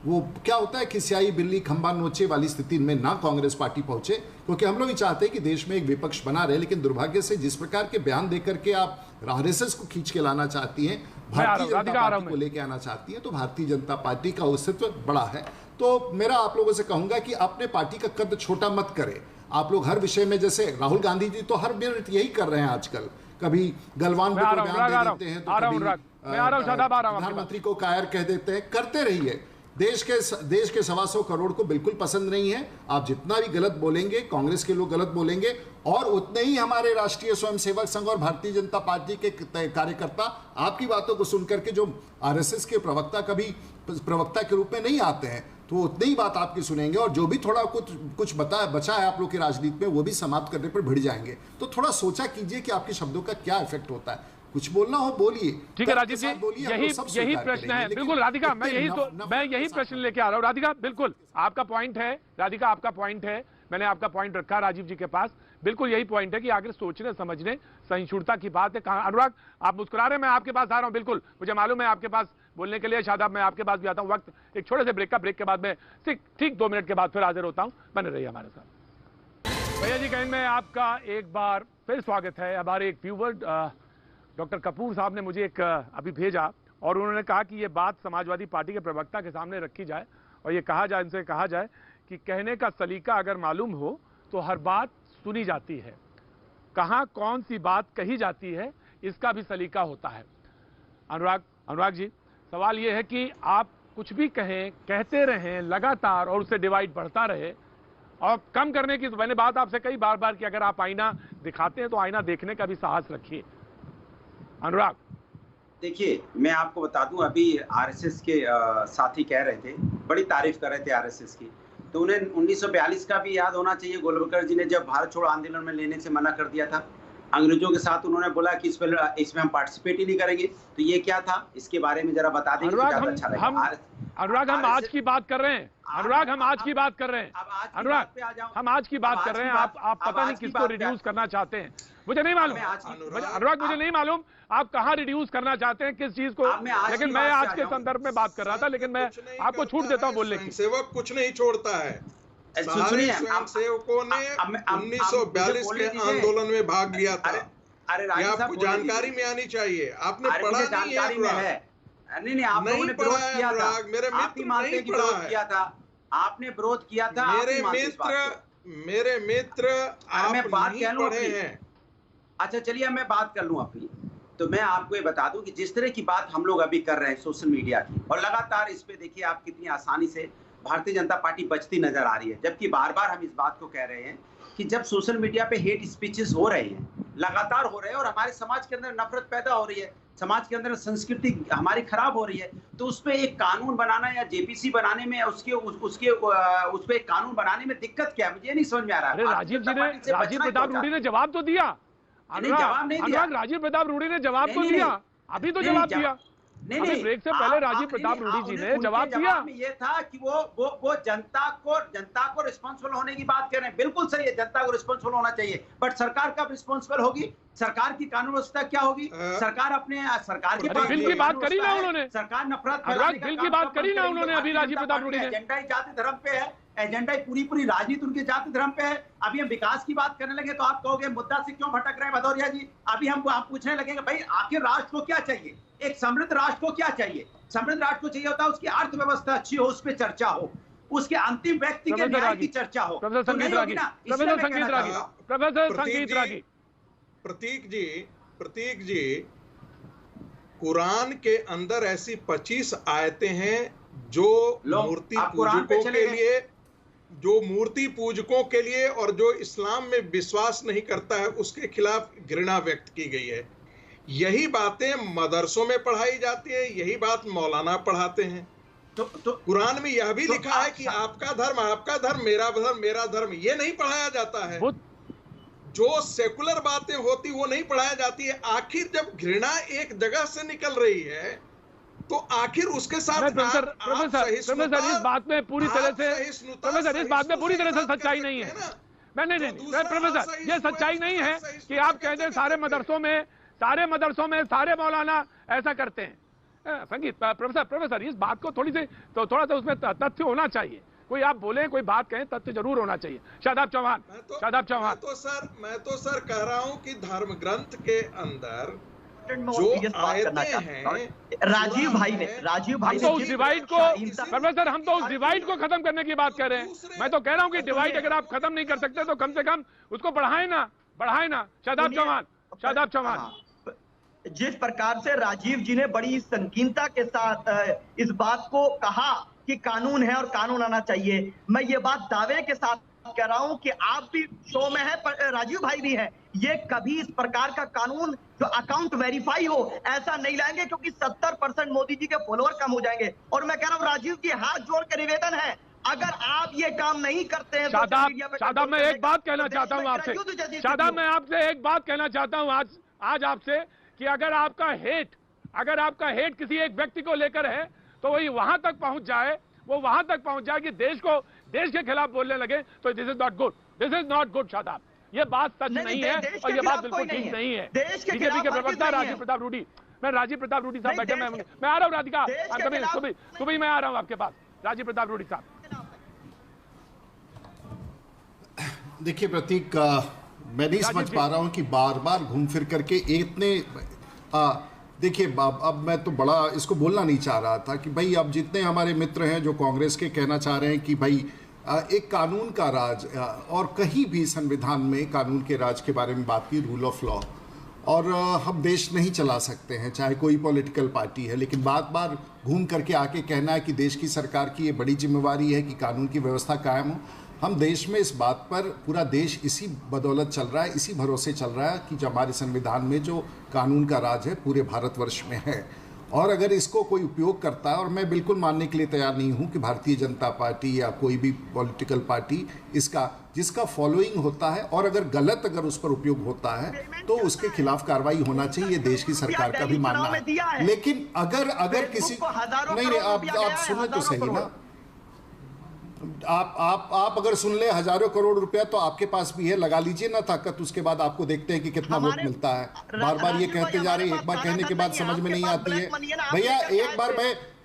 वो क्या होता है खिसियाई बिल्ली खंबा नोचे वाली स्थिति में ना कांग्रेस पार्टी पहुंचे, क्योंकि हम लोग भी चाहते हैं कि देश में एक विपक्ष बना रहे। लेकिन दुर्भाग्य से जिस प्रकार के बयान देकर के आप आरएसएस को खींच के लाना चाहती हैं, भारतीय जनता पार्टी को लेके आना चाहती है, तो भारतीय जनता पार्टी का अस्तित्व बड़ा है। तो मेरा आप लोगों से कहूंगा कि अपने पार्टी का कद छोटा मत करें। आप लोग हर विषय में, जैसे राहुल गांधी जी तो हर मिनट यही कर रहे हैं आजकल, कभी गलवान को बयान दे देते हैं तो कभी प्रधानमंत्री को कायर कह देते हैं। करते रहिए, देश के 125 करोड़ को बिल्कुल पसंद नहीं है। आप जितना भी गलत बोलेंगे, कांग्रेस के लोग गलत बोलेंगे और उतने ही हमारे राष्ट्रीय स्वयंसेवक संघ और भारतीय जनता पार्टी के कार्यकर्ता आपकी बातों को सुनकर के, जो आरएसएस के प्रवक्ता कभी प्रवक्ता के रूप में नहीं आते हैं, तो उतनी ही बात आपकी सुनेंगे और जो भी थोड़ा कुछ बचा है आप लोग की राजनीति में वो भी समाप्त करने पर भिड़ जाएंगे। तो थोड़ा सोचा कीजिए कि आपके शब्दों का क्या इफेक्ट होता है। कुछ बोलना हो बोलिए। ठीक है राजीव जी, यही प्रश्न है। बिल्कुल राधिका, मैं यही प्रश्न लेके आ रहा हूँ। राधिका बिल्कुल आपका पॉइंट है, राधिका आपका पॉइंट है, मैंने आपका पॉइंट रखा राजीव जी के पास। बिल्कुल यही पॉइंट है कि आखिर सोचने समझने सहिष्णुता की बात है। अनुराग आप मुस्कुरा रहे हैं, मैं आपके पास आ रहा हूं। बिल्कुल मुझे मालूम है आपके पास बोलने के लिए, शादाब मैं आपके पास भी आता हूं। वक्त एक छोटे से ब्रेक के बाद में ठीक 2 मिनट के बाद फिर हाजिर होता हूं। बने रहिए हमारे साथ। भैया जी कहीं में आपका एक बार फिर स्वागत है। हमारे एक व्यूवर डॉक्टर कपूर साहब ने मुझे एक अभी भेजा और उन्होंने कहा कि ये बात समाजवादी पार्टी के प्रवक्ता के सामने रखी जाए और ये कहा जाए, इनसे कहा जाए कि कहने का सलीका अगर मालूम हो तो हर बात सुनी जाती है, कहां कौन सी बात कही जाती है इसका भी सलीका होता है। अनुराग जी, सवाल यह है कि आप कुछ भी कहें, कहते रहें लगातार और उससे डिवाइड बढ़ता रहे और कम करने की, तो मैंने बात आपसे कई बार कि अगर आप आईना दिखाते हैं तो आईना देखने का भी साहस रखिए। अनुराग, देखिए मैं आपको बता दूं, अभी आरएसएस के साथी कह रहे थे, बड़ी तारीफ कर रहे थे आरएसएस की, तो उन्हें 1942 का भी याद होना चाहिए। गोलवलकर जी ने जब भारत छोड़ो आंदोलन में लेने से मना कर दिया था, अंग्रेजों के साथ उन्होंने बोला कि इसमें हम पार्टिसिपेट ही नहीं करेंगे, तो ये क्या था, इसके बारे में जरा बता देंगे तो ज्यादा अच्छा रहेगा। अनुराग, हम आज की बात कर रहे हैं। अनुराग, हम आज की बात कर रहे हैं। अनुराग, हम आज की बात कर रहे हैं। आप पता नहीं किसको रिड्यूस करना चाहते हैं, मुझे नहीं मालूम। अनुराग, मुझे नहीं मालूम आप कहाँ रिड्यूस करना चाहते हैं, किस चीज को, लेकिन मैं आज के संदर्भ में बात कर रहा था, लेकिन मैं आपको छूट देता हूँ बोलने की। सेवक कुछ नहीं छोड़ता है। सारे स्वयंसेवकों ने 1942 के आंदोलन में भाग लिया था। अरे ये आपको जानकारी में आनी चाहिए। आपने पढ़ा नहीं है? नहीं, आप लोगों ने विरोध किया था। मेरे मित्र नहीं पढ़ा है। आपने विरोध किया था। मेरे मित्र आप नहीं पढ़े हैं। अच्छा चलिए मैं बात कर लूं अपनी। तो मैं आपको ये बता दूं कि जिस तरह की बात हम लोग अभी कर रहे हैं सोशल मीडिया की, और लगातार इस पे देखिए आप कितनी आसानी से भारतीय जनता पार्टी बचती नजर आ रही है, जबकि बार बार हम इस बात को कह रहे हैं कि जब सोशल मीडिया पे हेट स्पीचेस हो रहे हैं, लगातार हो रहे हैं, और हमारे समाज के अंदर नफरत पैदा हो रही है, समाज के अंदर संस्कृति हमारी खराब हो रही है, तो उस पे एक कानून बनाना या जेपीसी बनाने में उस पे एक कानून बनाने में दिक्कत क्या है, मुझे नहीं समझ में आ रहा है। राजीव प्रताप रूडी ने जवाब तो दिया। जवाब नहीं दिया। राजीव प्रताप रूडी ने जवाब तो दिया, अभी तो जवाब दिया। नहीं, ब्रेक से पहले राजीव प्रताप रूडी जी ने जवाब दिया। ये था कि वो जनता को रिस्पॉन्सिबल होने की बात कर रहे हैं। बिल्कुल सही है, जनता को रिस्पॉन्सिबल होना चाहिए, बट सरकार कब रिस्पॉन्सिबल होगी? सरकार की कानून व्यवस्था क्या होगी? सरकार की बिल की बात करी ना उन्होंने, सरकार नफरत बिल की बात करी ना उन्होंने अभी राजीव प्रताप रूडी ने। एजेंडा ही जाति धर्म पे है, एजेंडा पूरी राजनीति उनके जाति धर्म पे है। अभी हम विकास की बात करने लगे तो आप कहोगे मुद्दा से क्यों भटक रहे हैं भदौरिया जी। अभी हम पूछने लगेंगे भाई आखिर राष्ट्र को क्या चाहिए, एक समृद्ध राष्ट्र को क्या चाहिए? समृद्ध राष्ट्र को चाहिए होता है उसकी अर्थव्यवस्था अच्छी हो, उस पर चर्चा हो, उसके अंतिम व्यक्ति के न्याय की चर्चा हो। प्रतीक जी, कुरान के अंदर ऐसी 25 आयतें हैं जो मूर्ति पूजकों के लिए और जो इस्लाम में विश्वास नहीं करता है उसके खिलाफ घृणा व्यक्त की गई है। यही बातें मदरसों में पढ़ाई जाती है, यही बात मौलाना पढ़ाते हैं। तो कुरान में यह भी लिखा है कि आपका धर्म, मेरा धर्म, ये नहीं पढ़ाया जाता है। जो सेकुलर बातें होती वो नहीं पढ़ाया जाती है। आखिर जब घृणा एक जगह से निकल रही है तो आखिर उसके साथ प्रोफेसर इस बात में पूरी तरह से सच्चाई नहीं है। नहीं प्रोफेसर, ये सच्चाई नहीं है कि आप कहते हैं सारे मदरसों में सारे मौलाना ऐसा करते हैं। संगीत प्रोफेसर इस बात को थोड़ा सा उसमें तथ्य होना चाहिए। कोई आप बोले, कोई बात कहें, तथ्य जरूर होना चाहिए। शादाब चौहान। मैं तो सर कह रहा हूं कि धर्म ग्रंथ के अंदर जो आयतें हैं, राजीव भाई ने तो उस डिवाइड को, प्रोफेसर हम तो उस डिवाइड को खत्म करने की बात कर रहे हैं। मैं तो कह रहा हूं कि डिवाइड अगर आप खत्म नहीं कर सकते तो कम से कम उसको बढ़ाए ना। शादाब चौहान। जिस प्रकार से राजीव जी ने बड़ी संकीर्णता के साथ इस बात को कहा कि कानून है और कानून आना चाहिए, मैं ये बात दावे के साथ कह रहा हूं कि आप भी शो में है, राजीव भाई भी है, ये कभी इस प्रकार का कानून जो अकाउंट वेरीफाई हो ऐसा नहीं लाएंगे, क्योंकि 70% मोदी जी के फॉलोअर कम हो जाएंगे। और मैं कह रहा हूं राजीव जी, हाथ जोड़ के निवेदन है, अगर आप ये काम नहीं करते हैं। शादाब मैं एक बात कहना चाहता हूं आपसे। शादाब मैं आपसे एक बात कहना चाहता हूं आज आपसे कि अगर आपका हेट किसी एक व्यक्ति को लेकर है तो वही वहां तक पहुंच जाए कि देश के खिलाफ बोलने लगे, तो this is not good Shadab. ये बात सच नहीं है और ये बात बिल्कुल ठीक नहीं है। बीजेपी के प्रवक्ता राजीव प्रताप रूडी, मैं राजीव प्रताप रूडी साहब बैठे, मैं आ रहा हूँ राधिका, कभी मैं आ रहा हूँ आपके पास। राजीव प्रताप रूडी साहब। देखिए प्रतीक, मैं नहीं समझ पा रहा हूं कि बार बार घूम फिर करके इतने देखिए अब मैं तो बड़ा इसको बोलना नहीं चाह रहा था कि भाई अब जितने हमारे मित्र हैं जो कांग्रेस के कहना चाह रहे हैं कि भाई एक कानून का राज, और कहीं भी संविधान में कानून के राज के बारे में बात की, रूल ऑफ लॉ, और हम देश नहीं चला सकते हैं, चाहे कोई पॉलिटिकल पार्टी है। लेकिन बार बार घूम करके आके कहना है कि देश की सरकार की ये बड़ी जिम्मेवारी है कि कानून की व्यवस्था कायम हो। हम देश में इस बात पर, पूरा देश इसी बदौलत चल रहा है, इसी भरोसे चल रहा है कि जो हमारे संविधान में जो कानून का राज है पूरे भारतवर्ष में है। और अगर इसको कोई उपयोग करता है, और मैं बिल्कुल मानने के लिए तैयार नहीं हूं कि भारतीय जनता पार्टी या कोई भी पॉलिटिकल पार्टी जिसका फॉलोइंग होता है, और अगर गलत उस पर उपयोग होता है तो उसके खिलाफ कार्रवाई होना चाहिए, देश की सरकार का भी मानना है। लेकिन अगर किसी नहीं, आप सुनो तो सही ना, आप अगर सुन ले हजारों करोड़ रुपया तो आपके पास भी है, लगा लीजिए ना ताकत, उसके बाद आपको देखते हैं कि कितना वोट मिलता है। बार बार ये कहते जा रहे हैं, एक बार कहने के बाद समझ में नहीं आती है। भैया एक बार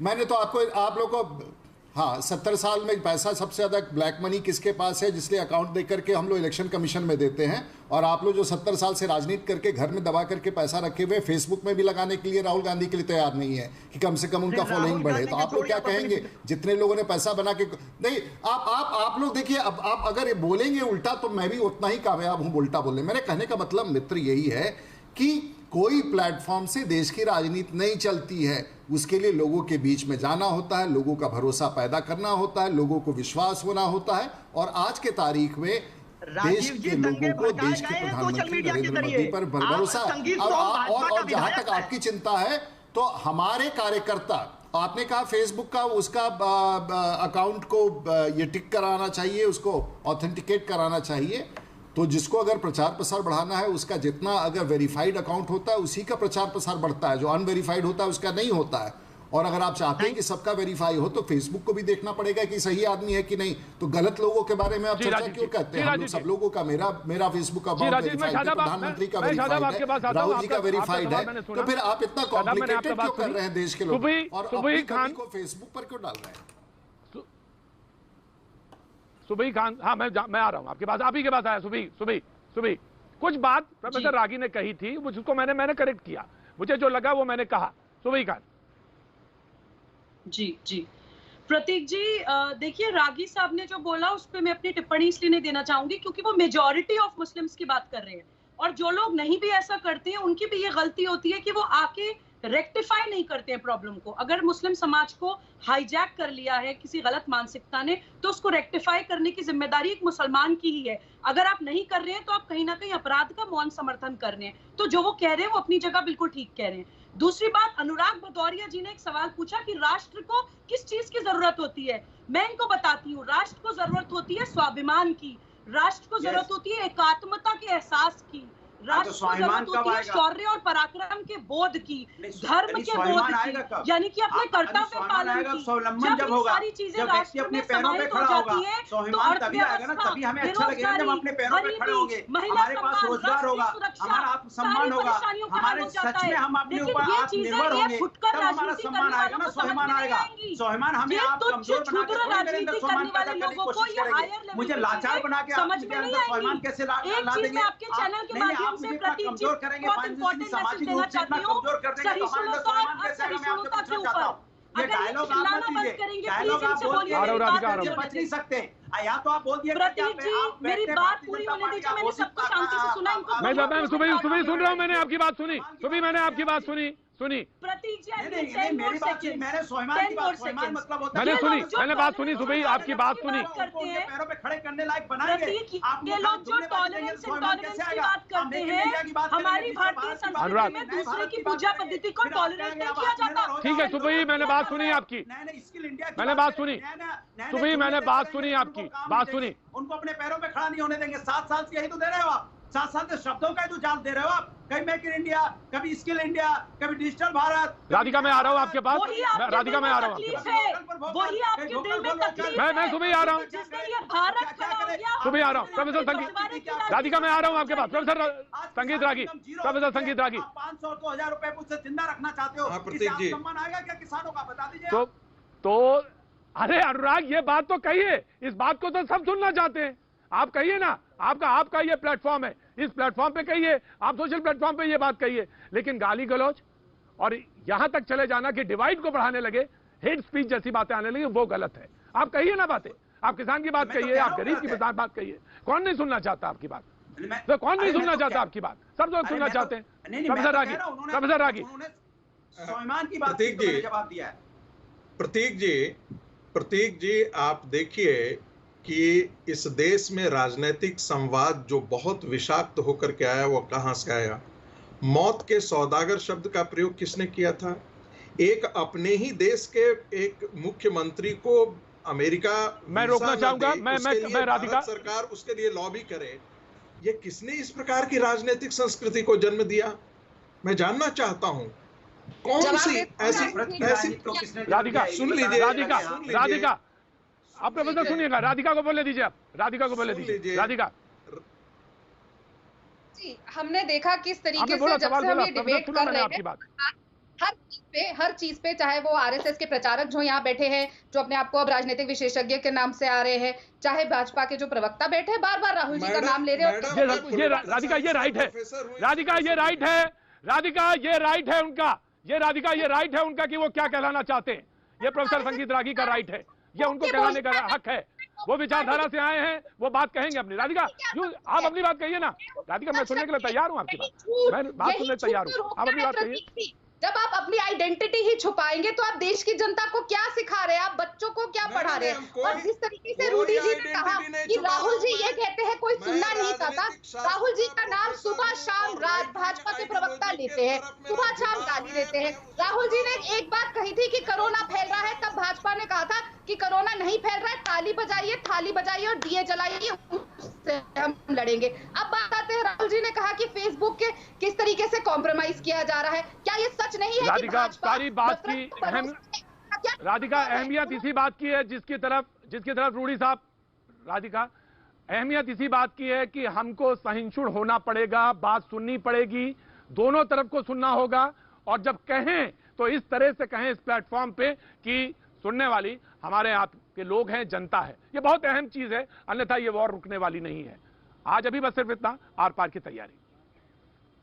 मैंने तो आप लोग को, हाँ, 70 साल में पैसा सबसे ज्यादा ब्लैक मनी किसके पास है, जिसलिए अकाउंट दे करके हम लोग इलेक्शन कमीशन में देते हैं। और आप लोग जो 70 साल से राजनीति करके घर में दबा करके पैसा रखे हुए, फेसबुक में भी लगाने के लिए राहुल गांधी के लिए तैयार नहीं है कि कम से कम उनका फॉलोइंग बढ़े। तो आप लोग क्या कहेंगे, जितने लोगों ने पैसा बना के नहीं, आप लोग देखिए, अब आप अगर बोलेंगे उल्टा तो मैं भी उतना ही कामयाब हूं उल्टा बोलने। मेरे कहने का मतलब मित्र यही है कि कोई प्लेटफॉर्म से देश की राजनीति नहीं चलती है। उसके लिए लोगों के बीच में जाना होता है, लोगों का भरोसा पैदा करना होता है, लोगों को विश्वास होना होता है। और आज के तारीख में देश के लोगों को देश के प्रधानमंत्री नरेंद्र मोदी पर भरोसा। और जहां तक आपकी चिंता है तो हमारे कार्यकर्ता, आपने कहा फेसबुक का उसका अकाउंट को ये टिक कराना चाहिए, उसको ऑथेंटिकेट कराना चाहिए। तो जिसको अगर प्रचार प्रसार बढ़ाना है, उसका जितना अगर वेरीफाइड अकाउंट होता है उसी का प्रचार प्रसार बढ़ता है, जो अनवेरीफाइड होता है उसका नहीं होता है। और अगर आप चाहते हैं कि सबका वेरीफाई हो तो फेसबुक को भी देखना पड़ेगा कि सही आदमी है कि नहीं। तो गलत लोगों के बारे में आप चर्चा क्यों करते हैं? हम लोग सब लोगों का, मेरा फेसबुक अकाउंट वेरीफाइड है, प्रधानमंत्री का वेरीफाइड है, राहुल जी का वेरीफाइड है। तो फिर आप इतना कॉम्प्लिकेटेड क्यों कर रहे हैं देश के लोग, और अपनी कमी को फेसबुक पर क्यों डाल रहे हैं? सुबही खान, हाँ मैं आ रहा हूं आपके पास, आप ही के पास आया। सुबही कुछ बात प्रोफेसर रागी ने कही थी, उसको मैंने करेक्ट किया, मुझे जो लगा वो मैंने कहा। सुबही खान। जी प्रतीक जी, देखिए रागी साहब ने जो बोला उस पर मैं अपनी टिप्पणी इसलिए नहीं देना चाहूंगी क्योंकि वो मेजॉरिटी ऑफ मुस्लिम्स की बात कर रहे हैं, और जो लोग नहीं भी ऐसा करते हैं उनकी भी ये गलती होती है कि वो आके रेक्टिफाई नहीं करते हैं प्रॉब्लम को। अगर मुस्लिम समाज को हाईजैक कर लिया है किसी गलत मानसिकता ने, तो उसको रेक्टिफाई करने की जिम्मेदारी एक मुसलमान की ही है। अगर आप नहीं कर रहे हैं तो आप कहीं ना कहीं अपराध का मौन समर्थन कर रहे हैं। तो जो वो कह रहे हैं वो अपनी जगह बिल्कुल ठीक कह रहे हैं। दूसरी बात, अनुराग भदौरिया जी ने एक सवाल पूछा कि राष्ट्र को किस चीज की जरूरत होती है। मैं इनको बताती हूँ, राष्ट्र को जरूरत होती है स्वाभिमान की, राष्ट्र को जरूरत होती है एकात्मता के एहसास की, राष्ट्र को जरूरत होती है शौर्य और पराक्रम के बोध की, धर्म के बोध की, यानी कि अपने कर्तव्य पालन की। जब ये सारी चीजें राष्ट्र में समाहित हो जाती है तो अर्थव्यवस्था, बेरोजगारी, महिला सम्मान, राष्ट्रीय सुरक्षा, सारी परेशानियों का हल हो जाता है। लेकिन ये चीजें ये फुटकर राजनीति करने वालों को समझ में नहीं आएंगी। ये तुच्छ क्षुद्र राजनीति करने वाले लोगों को ये हायर लेवल मुझे लाचार बना के समझ में नहीं आएगी। एक चीज मैं आपके चैनल के माध्यम से प्रतीक जी बहुत इंपॉर्टेंट मैसेज देना चाहती हूँ, सहिष्णुता और असहिष्णुता के ऊपर। अगर ये चिल्लाना बंद करेंगे प्लीज इनसे बोलिए, बच नहीं सकते। या तो आप बोल दिए प्रतीक जी, मेरी बात पूरी होने दीजिए। मैंने सबको शांति से सुना, इनको मैं सुबह सुन रहा हूँ, मैंने आपकी बात सुनी, मैंने आपकी बात सुनी। प्रतीक जी मेरी बात मैंने स्वाभिमान की बात, स्वाभिमान मतलब होता है, मैंने सुनी, मैंने बात सुनी सुबह आपकी बात सुनी। पैरों पे खड़े करने लायक बनाएंगे। ये लोग जो टॉलरेंस की बात करते हैं, हमारी भारतीय संस्कृति में दूसरे की पूजा पद्धति को टॉलरेट नहीं किया जाता। ठीक है सुबह, मैंने बात सुनी आपकी, मैंने बात सुनी सुबह, मैंने बात सुनी आपकी बात सुनी। उनको अपने पैरों पे खड़ा नहीं होने देंगे। 7 साल से यही तो दे रहे हो आप, 7 साल से शब्दों का ही तो जाल दे रहे हो आप। कभी मेक इन इंडिया, कभी स्किल इंडिया, कभी डिजिटल भारत। राधिका मैं आ रहा हूँ आपके पास, राधिका मैं आ रहा हूँ, वही आपके दिल में तकलीफ है। मैं सुबह आ रहा हूँ, सुबह आ रहा हूँ। प्रोफेसर संगीत, राधिका मैं आ रहा हूँ आपके पास। प्रोफेसर संगीत रागी, प्रोफेसर संगीत रागी, 500 और 2000 रुपए मुझसे जिंदा रखना चाहते हो, इससे सम्मान आएगा क्या किसानों का, बता दीजिए। तो अरे अनुराग, ये बात तो कहिए, इस बात को तो सब सुनना चाहते हैं। आप कहिए ना, आपका ये प्लेटफॉर्म है, इस प्लेटफॉर्म पे कहिए, आप सोशल प्लेटफॉर्म पे ये बात कहिए। लेकिन गाली गलौज और यहां तक चले जाना कि डिवाइड को बढ़ाने लगे, हेट स्पीच जैसी बातें आने लगी, वो गलत है। आप कहिए ना बातें, आप किसान की बात कहिए, आप गरीब की बात कहिए, कौन नहीं सुनना चाहता आपकी बात। तो कौन नहीं अरे मैं सुनना तो चाहता क्या- आपकी बात? सब लोग अरे सुनना मैं तो- चाहते हैं। नहीं नहीं, प्रोफेसर मैं तो रागी, कह रहा हूं, उन्होंने- प्रोफेसर रागी, उन्होंने स्वाभिमान की बात की प्रतीक तो मैंने जी, जवाब दिया है। प्रतीक जी आप देखिए कि इस देश में राजनीतिक संवाद जो बहुत विषाक्त होकर के आया वो कहां से आया? मौत के सौदागर शब्द का प्रयोग किसने किया था? एक अपने ही देश के एक मुख्यमंत्री को अमेरिका मैं रोकना चाहूंगा, मैं राधिका, भारत सरकार उसके लिए लॉबी करे। ये किसने इस प्रकार की राजनीतिक संस्कृति को जन्म दिया? मैं जानना चाहता हूं कौन सी ऐसी राधिका सुन लीजिए, राधिका, सुन लीजिए। राधिका, आप प्रोफेसर सुनिएगा, राधिका को बोले दीजिए, आप राधिका को बोले दीजिए। राधिका जी, हमने देखा किस तरीके आपने से बोला, जब सवाल से हम बोला, ये प्रोफेसर डिबेट सुना कर मैंने रहे आपकी हैं, बात। हर चीज पे चाहे वो आरएसएस के प्रचारक जो यहाँ बैठे हैं, जो अपने आप को अब राजनीतिक विशेषज्ञ के नाम से आ रहे हैं, चाहे भाजपा के जो प्रवक्ता बैठे हैं, बार बार राहुल जी का नाम ले रहे हैं। ये राधिका ये राइट है, राधिका ये राइट है, राधिका ये राइट है उनका, ये राधिका ये राइट है उनका कि वो क्या कहलाना चाहते हैं। ये प्रोफेसर संगीत रागी का राइट है, ये उनको कहलाने का हक है। वो विचारधारा से आए हैं, वो बात कहेंगे अपनी। राधिका आप अपनी बात कहिए ना। राधिका मैं सुनने के लिए तैयार हूं आपकी बात, मैं बात सुनने तैयार हूं, आप अपनी बात कहिए। जब आप अपनी आइडेंटिटी ही छुपाएंगे तो आप देश की जनता को क्या सिखा रहे हैं, आप बच्चों को क्या पढ़ा रहे हैं? और जिस तरीके से रूडी जी ने कहा कि राहुल जी ये कहते हैं कोई सुनना नहीं चाहता, राहुल जी का नाम सुबह शाम भाजपा के प्रवक्ता लेते हैं, सुबह शाम गाली देते हैं। राहुल जी ने एक बात कही थी कि कोरोना फैल रहा है, तब भाजपा ने कहा था कि कोरोना नहीं फैल रहा है, ताली बजाइए, थाली बजाइए और दिए जलाइए, उससे हम लड़ेंगे। अब बात आते हैं, राहुल जी ने कहा कि फेसबुक के किस तरीके से कॉम्प्रोमाइज किया जा रहा है। क्या ये सच नहीं है? राधिका सारी बात की अहम, राधिका अहमियत इसी बात की है जिसकी तरफ रूडी साहब, राधिका अहमियत इसी बात की है कि हमको सहिष्णु होना पड़ेगा, बात सुननी पड़ेगी, दोनों तरफ को सुनना होगा। और जब कहें तो इस तरह से कहें इस प्लेटफॉर्म पे कि सुनने वाली हमारे आप के लोग हैं, जनता है। ये बहुत अहम चीज है, अन्यथा ये वॉर रुकने वाली नहीं है। आज अभी बस सिर्फ इतना, आर पार की तैयारी।